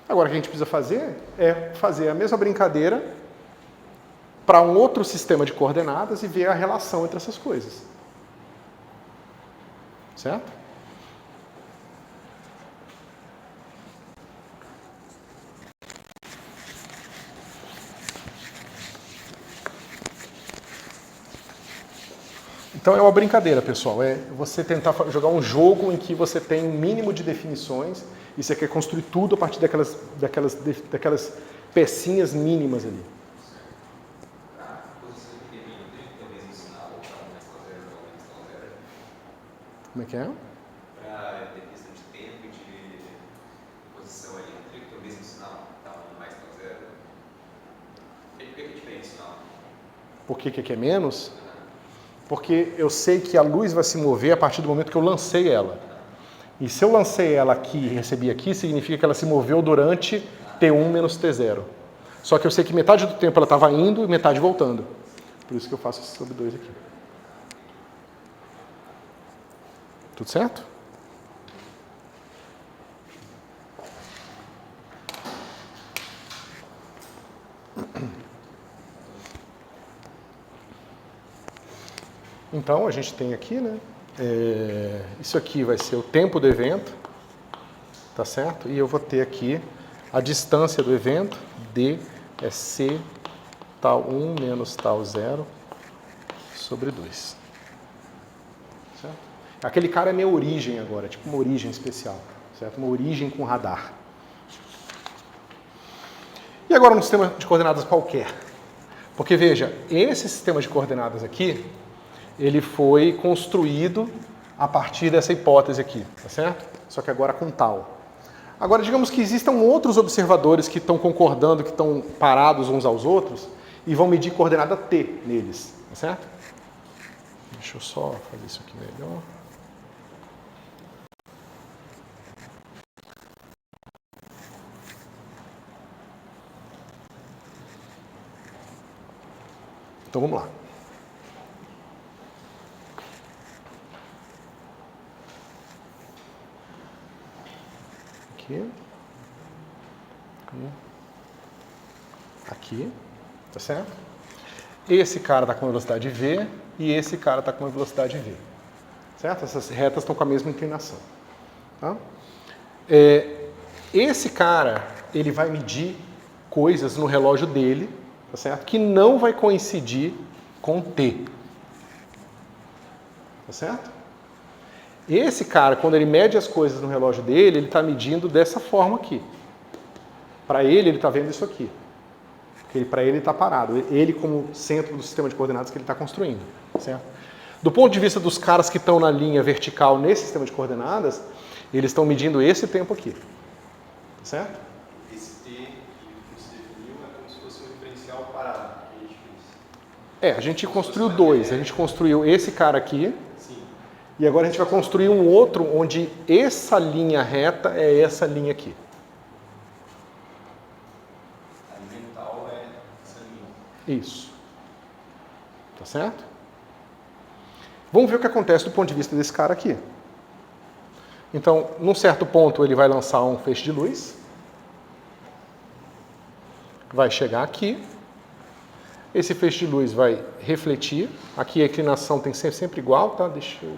Agora, o que a gente precisa fazer é fazer a mesma brincadeira para um outro sistema de coordenadas e ver a relação entre essas coisas. Certo? Então é uma brincadeira, pessoal. É você tentar jogar um jogo em que você tem um mínimo de definições e você quer construir tudo a partir daquelas pecinhas mínimas ali. Como é que é? Para definição de tempo e de posição ali, teria que ter o mesmo sinal, tal 1 mais tal 0. Por que é diferente o sinal? Por que aqui é menos? Porque eu sei que a luz vai se mover a partir do momento que eu lancei ela. E se eu lancei ela aqui e recebi aqui, significa que ela se moveu durante T1 menos T0. Só que eu sei que metade do tempo ela estava indo e metade voltando. Por isso que eu faço esse sobre 2 aqui. Tudo certo? Então, a gente tem aqui, né? Isso aqui vai ser o tempo do evento. tá certo? E eu vou ter aqui a distância do evento, D é C tal 1 menos tal 0 sobre 2. Certo? Aquele cara é minha origem agora, tipo uma origem especial, certo? Uma origem com radar. E agora um sistema de coordenadas qualquer. Porque veja, esse sistema de coordenadas aqui, ele foi construído a partir dessa hipótese aqui, tá certo? Só que agora com tal. Agora, digamos que existam outros observadores que estão concordando, que estão parados uns aos outros, e vão medir coordenada T neles, tá certo? Deixa eu só fazer isso aqui melhor. Então vamos lá. Aqui. Aqui. Tá certo? Esse cara está com velocidade V e esse cara está com velocidade V. Certo? Essas retas estão com a mesma inclinação. Tá? Esse cara, ele vai medir coisas no relógio dele, tá certo? Que não vai coincidir com T. Tá certo? Esse cara, quando ele mede as coisas no relógio dele, ele está medindo dessa forma aqui. Para ele está vendo isso aqui. Porque para ele está parado. Ele como centro do sistema de coordenadas que ele está construindo. Certo? Do ponto de vista dos caras que estão na linha vertical nesse sistema de coordenadas, eles estão medindo esse tempo aqui. Certo? Esse T que você definiu é como se fosse um diferencial parado que a gente fez. A gente construiu dois. A gente construiu esse cara aqui. Sim. E agora a gente vai construir um outro onde essa linha reta é essa linha aqui. A linha mental é essa linha. Isso. Tá certo? Vamos ver o que acontece do ponto de vista desse cara aqui. Então, num certo ponto, ele vai lançar um feixe de luz. Vai chegar aqui. Esse feixe de luz vai refletir. Aqui a inclinação tem que ser sempre igual, tá? Deixa eu...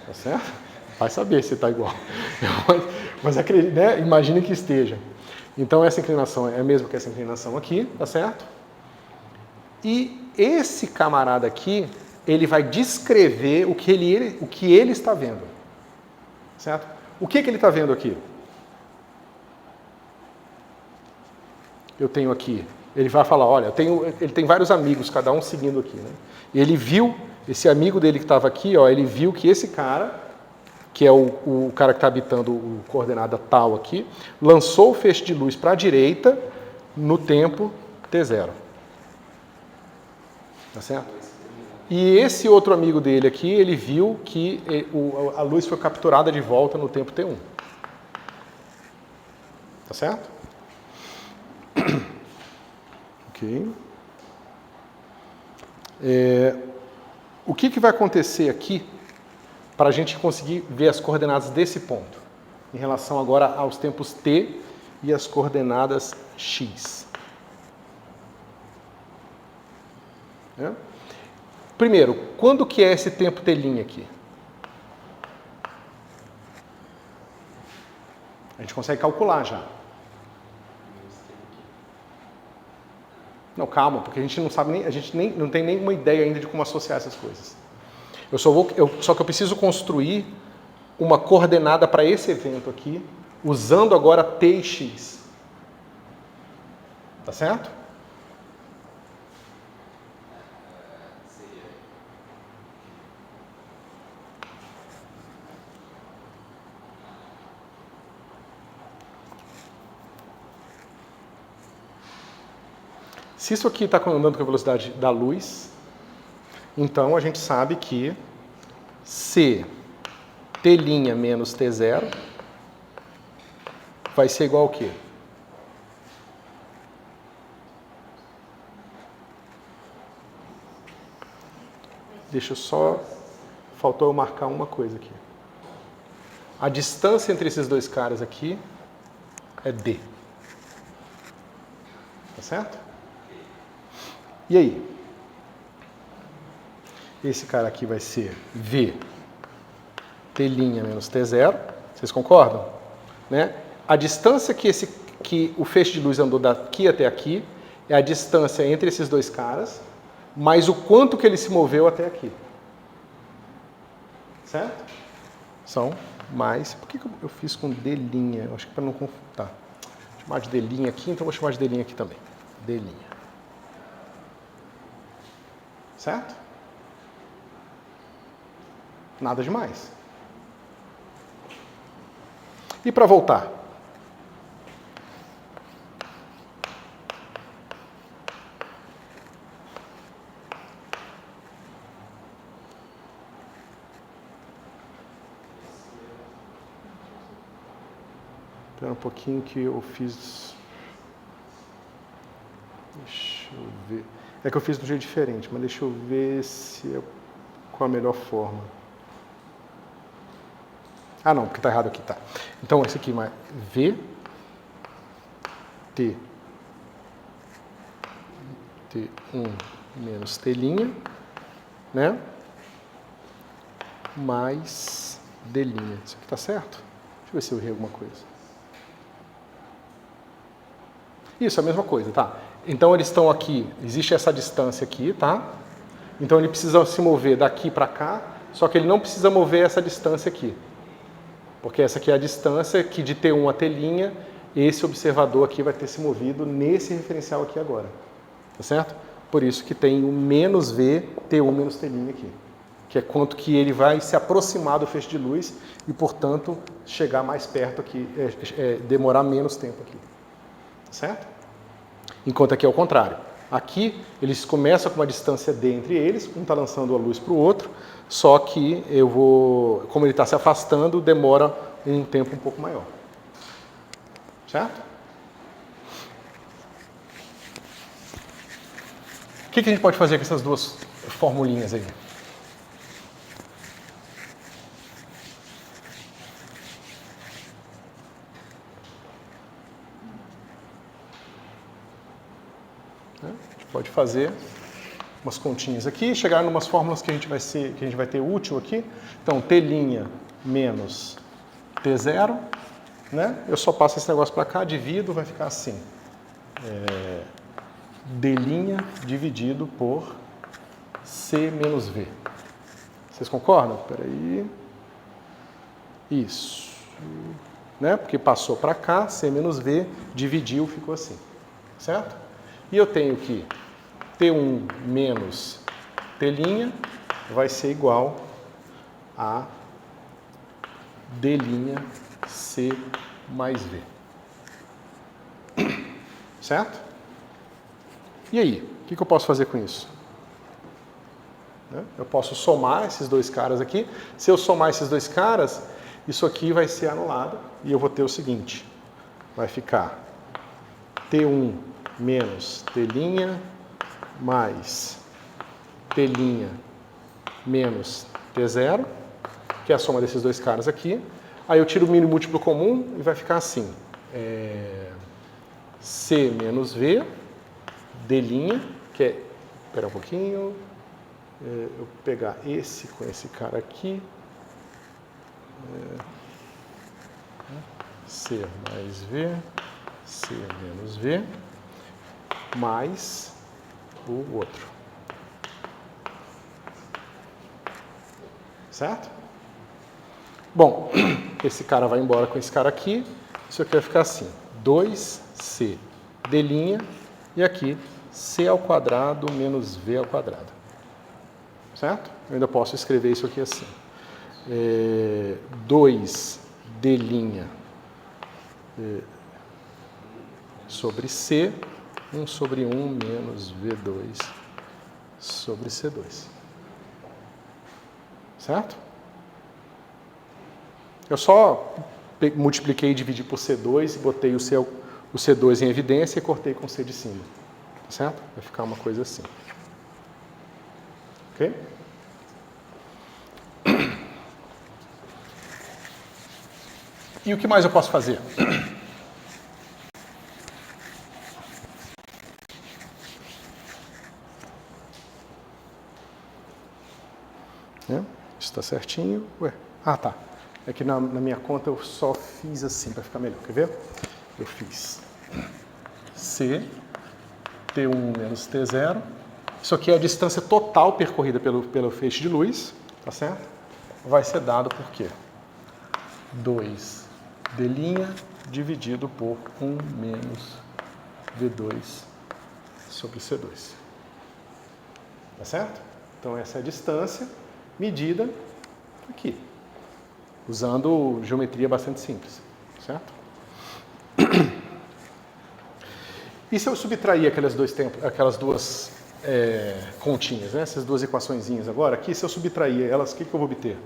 Tá certo? Vai saber se está igual. Mas né, imagine que esteja. Então, essa inclinação é a mesma que essa inclinação aqui, tá certo? E esse camarada aqui, ele vai descrever o que ele está vendo. Certo? O que ele está vendo aqui? Eu tenho aqui, ele vai falar, olha, ele tem vários amigos, cada um seguindo aqui. Né? E ele viu, esse amigo dele que estava aqui, ó, ele viu que esse cara, que é o cara que está habitando o coordenada tal aqui, lançou o feixe de luz para a direita no tempo t0. Tá certo? E esse outro amigo dele aqui, ele viu que a luz foi capturada de volta no tempo t1. Tá certo? Ok. O que vai acontecer aqui para a gente conseguir ver as coordenadas desse ponto, em relação agora aos tempos t e as coordenadas x? Primeiro, quando que é esse tempo t' aqui? A gente consegue calcular já. Não, calma, porque a gente não sabe não tem nenhuma ideia ainda de como associar essas coisas. Só que eu preciso construir uma coordenada para esse evento aqui, usando agora t e x. Tá certo? Se isso aqui está andando com a velocidade da luz, então a gente sabe que se t' menos t0 vai ser igual ao quê? Deixa eu só... Faltou eu marcar uma coisa aqui. A distância entre esses dois caras aqui é d. Tá certo? E aí? Esse cara aqui vai ser V T' menos T0. Vocês concordam? Né? A distância que o feixe de luz andou daqui até aqui é a distância entre esses dois caras, mais o quanto que ele se moveu até aqui. Certo? São mais... Por que eu fiz com D'? Eu acho que para não confundir. Tá. Vou chamar de D' aqui, então vou chamar de D' aqui também. D'. Certo? Nada demais. E para voltar? Espera um pouquinho que eu fiz... Deixa eu ver... É que eu fiz de um jeito diferente, mas deixa eu ver qual a melhor forma. Ah, não, porque está errado aqui, tá. Então, esse aqui, V, T, T1 menos T', né? Mais D'. Isso aqui está certo? Deixa eu ver se eu errei alguma coisa. Isso, a mesma coisa, tá? Então, eles estão aqui, existe essa distância aqui, tá? Então, ele precisa se mover daqui para cá, só que ele não precisa mover essa distância aqui. Porque essa aqui é a distância que de T1 a T', esse observador aqui vai ter se movido nesse referencial aqui agora. Tá certo? Por isso que tem o menos V, T1 menos T' aqui. Que é quanto que ele vai se aproximar do feixe de luz e, portanto, chegar mais perto aqui, demorar menos tempo aqui. Certo? Enquanto aqui é o contrário. Aqui, eles começam com uma distância D entre eles, um está lançando a luz para o outro, só que como ele está se afastando, demora um tempo um pouco maior. Certo? O que a gente pode fazer com essas duas formulinhas aí? Pode fazer umas continhas aqui, chegar em umas fórmulas que a gente vai ter útil aqui. Então, T' menos T0, né? Eu só passo esse negócio para cá, divido, vai ficar assim. D' dividido por C menos V. Vocês concordam? Espera aí. Isso. Né? Porque passou para cá, C menos V, dividiu, ficou assim. Certo? E eu tenho que T1 menos T' vai ser igual a D' C mais V. Certo? E aí? O que eu posso fazer com isso? Eu posso somar esses dois caras aqui. Se eu somar esses dois caras, isso aqui vai ser anulado. E eu vou ter o seguinte. Vai ficar T1 menos T' mais T' menos T0, que é a soma desses dois caras aqui. Aí eu tiro o mínimo múltiplo comum e vai ficar assim. C menos V, D', que é... Espera um pouquinho. Eu pegar esse com esse cara aqui. C mais V, C menos V, mais o outro. Certo? Bom, esse cara vai embora com esse cara aqui. Isso aqui vai ficar assim. 2C D' e aqui C ao quadrado menos V ao quadrado. Certo? Eu ainda posso escrever isso aqui assim. 2D' sobre C, 1 sobre 1 menos V2 sobre C2. Certo? Eu só multipliquei e dividi por C2 e botei o C2 em evidência e cortei com C de cima. Certo? Vai ficar uma coisa assim. Ok? E o que mais eu posso fazer? Isso está certinho. Ué. Ah, tá. É que na minha conta eu só fiz assim para ficar melhor. Quer ver? Eu fiz C, T1 menos T0. Isso aqui é a distância total percorrida pelo feixe de luz, tá certo? Vai ser dado por quê? 2D' dividido por 1 menos V2 sobre C2. Tá certo? Então essa é a distância medida aqui, usando geometria bastante simples, certo? E se eu subtrair aquelas duas continhas, né? Essas duas equaçõezinhas agora, aqui, se eu subtrair elas, o que eu vou obter?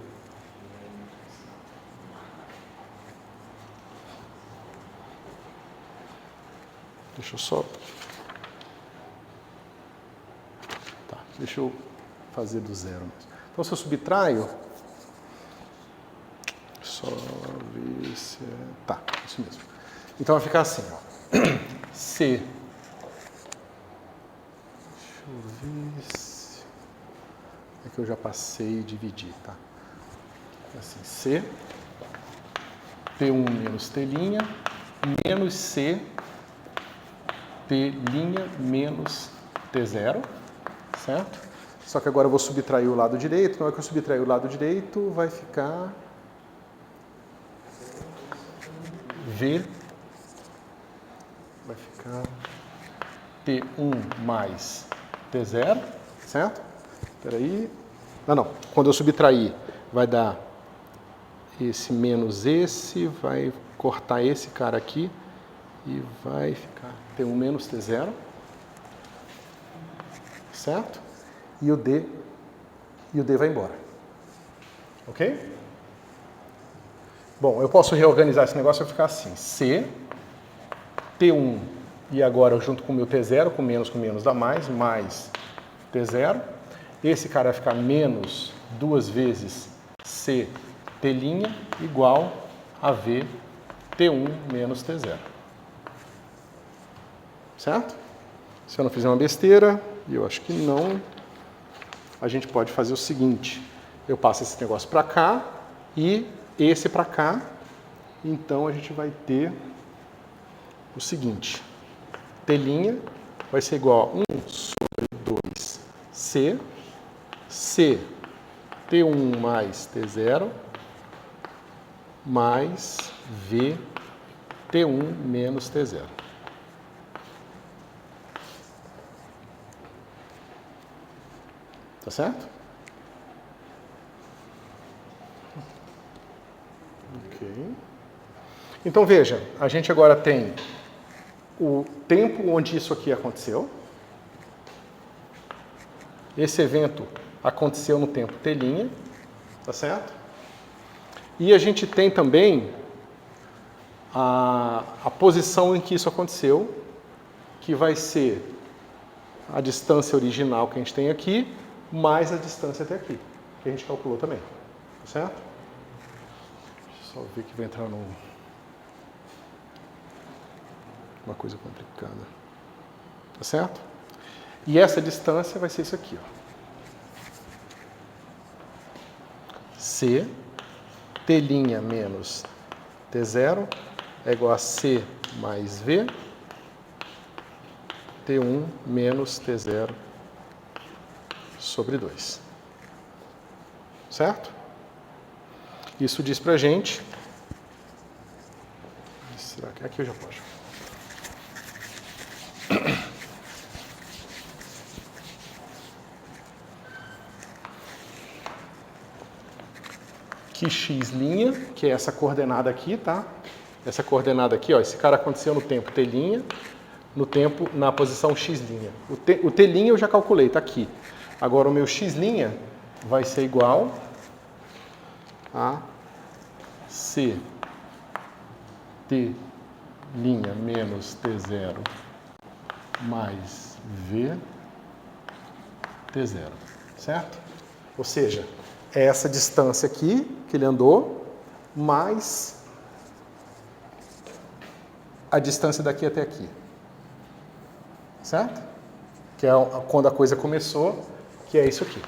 Deixa eu só... Tá, deixa eu fazer do zero mesmo. Então, se eu subtraio... Só ver se... Tá, isso mesmo. Então, vai ficar assim, ó. C... Deixa eu ver se... É que eu já passei e dividi, tá? Assim, C... T1 menos T' menos C... T' menos T0, certo? Só que agora eu vou subtrair o lado direito. Na hora que eu subtrair o lado direito, vai ficar V, vai ficar T1 mais T0, certo? Espera aí. Ah, não. Quando eu subtrair, vai dar esse menos esse, vai cortar esse cara aqui e vai ficar T1 menos T0, certo? E o D vai embora. Ok? Bom, eu posso reorganizar esse negócio e ficar assim. C, T1, e agora junto com o meu T0, com menos dá mais T0. Esse cara vai ficar menos 2 vezes C, T' igual a V, T1 menos T0. Certo? Se eu não fizer uma besteira, e eu acho que não, a gente pode fazer o seguinte. Eu passo esse negócio para cá e esse para cá. Então, a gente vai ter o seguinte. T' vai ser igual a 1 sobre 2C. C, T1 mais T0, mais V, T1 menos T0. Tá certo? Ok. Então, veja, a gente agora tem o tempo onde isso aqui aconteceu. Esse evento aconteceu no tempo T', tá certo? E a gente tem também a posição em que isso aconteceu, que vai ser a distância original que a gente tem aqui, mais a distância até aqui, que a gente calculou também, tá certo? Deixa eu só ver que vai entrar uma coisa complicada, tá certo? E essa distância vai ser isso aqui, ó. C, T' menos T0 é igual a C mais V, T1 menos T0 sobre 2. Certo? Isso diz pra gente... Será que aqui eu já posso? Que x', que é essa coordenada aqui, tá? Essa coordenada aqui, ó, esse cara aconteceu no tempo T', na posição x'. O T' eu já calculei, tá aqui. Agora o meu x' vai ser igual a C T' menos T0 mais V T0, certo? Ou seja, é essa distância aqui que ele andou, mais a distância daqui até aqui. Certo? Que é quando a coisa começou, que é isso aqui.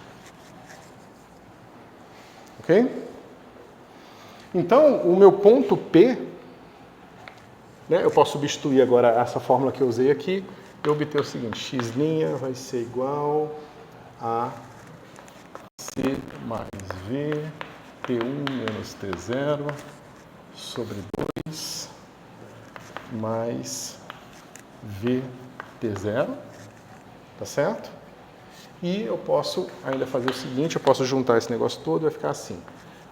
Ok? Então, o meu ponto P, né, eu posso substituir agora essa fórmula que eu usei aqui e obter o seguinte, x' vai ser igual a C mais V, T1 menos T0, sobre 2, mais VT0, tá certo? E eu posso ainda fazer o seguinte, eu posso juntar esse negócio todo e vai ficar assim.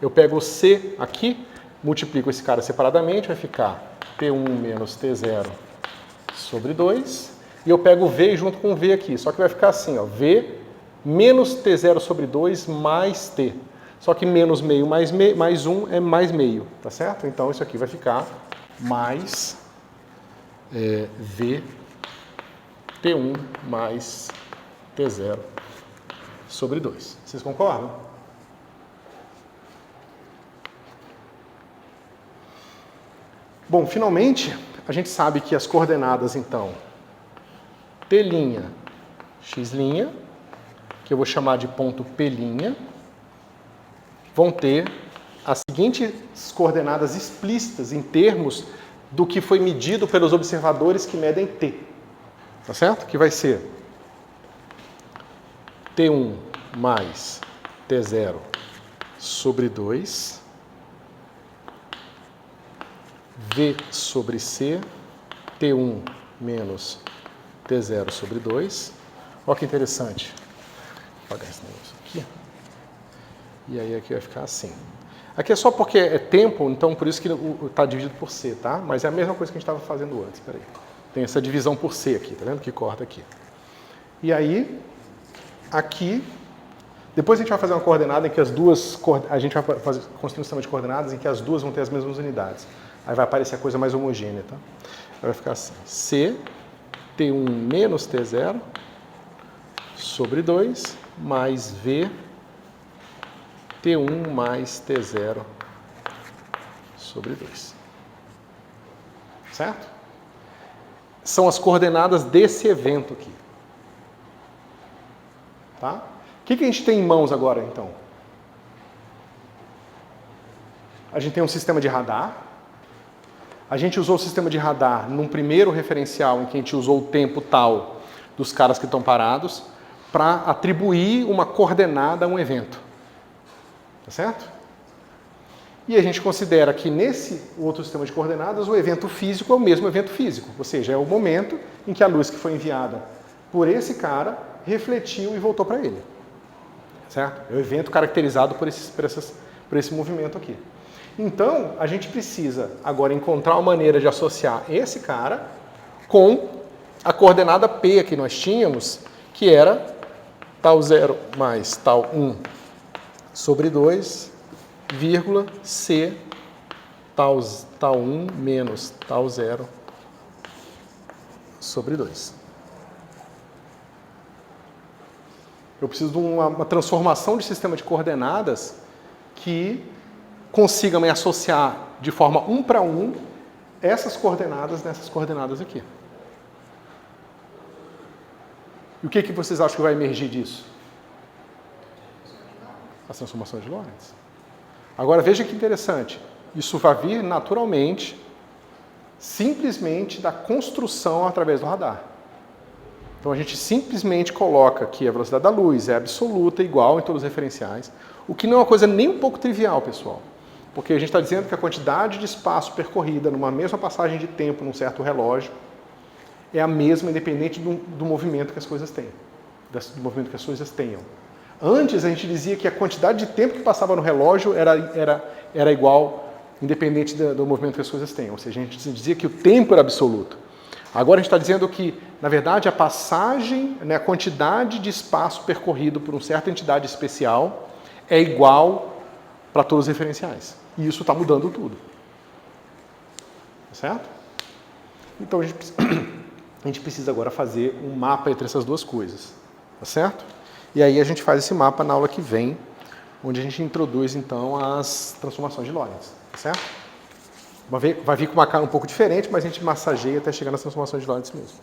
Eu pego o C aqui, multiplico esse cara separadamente, vai ficar T1 menos T0 sobre 2, e eu pego o V junto com o V aqui, só que vai ficar assim, ó, V menos T0 sobre 2 mais T. Só que menos meio mais 1 é mais meio, tá certo? Então isso aqui vai ficar mais V T1 mais T0 sobre 2. Vocês concordam? Bom, finalmente, a gente sabe que as coordenadas, então, T', X', que eu vou chamar de ponto P', vão ter as seguintes coordenadas explícitas em termos do que foi medido pelos observadores que medem T. Tá certo? Que vai ser T1 mais T0 sobre 2, V sobre C, T1 menos T0 sobre 2. Olha que interessante. Vou apagar esse negócio aqui. E aí aqui vai ficar assim. Aqui é só porque é tempo, então por isso que está dividido por C, tá? Mas é a mesma coisa que a gente estava fazendo antes. Peraí. Tem essa divisão por C aqui, tá vendo? Que corta aqui. E aí, aqui, depois a gente vai fazer uma coordenada em que as duas, a gente vai construir um sistema de coordenadas em que as duas vão ter as mesmas unidades. Aí vai aparecer a coisa mais homogênea, tá? Aí vai ficar assim, C, T1 menos T0, sobre 2, mais V, T1 mais T0, sobre 2. Certo? São as coordenadas desse evento aqui. Tá? O que a gente tem em mãos agora, então? A gente tem um sistema de radar. A gente usou o sistema de radar num primeiro referencial em que a gente usou o tempo tal dos caras que estão parados para atribuir uma coordenada a um evento. Tá certo? E a gente considera que nesse outro sistema de coordenadas o evento físico é o mesmo evento físico, ou seja, é o momento em que a luz que foi enviada por esse cara refletiu e voltou para ele. Certo? É o evento caracterizado por esse movimento aqui. Então, a gente precisa agora encontrar uma maneira de associar esse cara com a coordenada P que nós tínhamos, que era tal 0 mais tal 1 sobre 2, vírgula, C, tal 1 menos tal 0 sobre 2. Eu preciso de uma transformação de sistema de coordenadas que consiga me associar de forma 1 para 1 essas coordenadas nessas coordenadas aqui. E o que vocês acham que vai emergir disso? As transformações de Lorentz. Agora veja que interessante. Isso vai vir naturalmente, simplesmente da construção através do radar. Então a gente simplesmente coloca que a velocidade da luz é absoluta, igual em todos os referenciais, o que não é uma coisa nem um pouco trivial, pessoal. Porque a gente está dizendo que a quantidade de espaço percorrida numa mesma passagem de tempo num certo relógio é a mesma, independente do movimento que as coisas têm, do movimento que as coisas tenham. Antes a gente dizia que a quantidade de tempo que passava no relógio era igual, independente do movimento que as coisas têm. Ou seja, a gente dizia que o tempo era absoluto. Agora a gente está dizendo que, na verdade, a passagem, né, a quantidade de espaço percorrido por uma certa entidade especial é igual para todos os referenciais. E isso está mudando tudo. Certo? Então a gente precisa agora fazer um mapa entre essas duas coisas. Tá certo? E aí a gente faz esse mapa na aula que vem, onde a gente introduz, então, as transformações de Lorentz. Tá certo? Vai vir com uma cara um pouco diferente, mas a gente massageia até chegar nas transformações de Lorentz mesmo.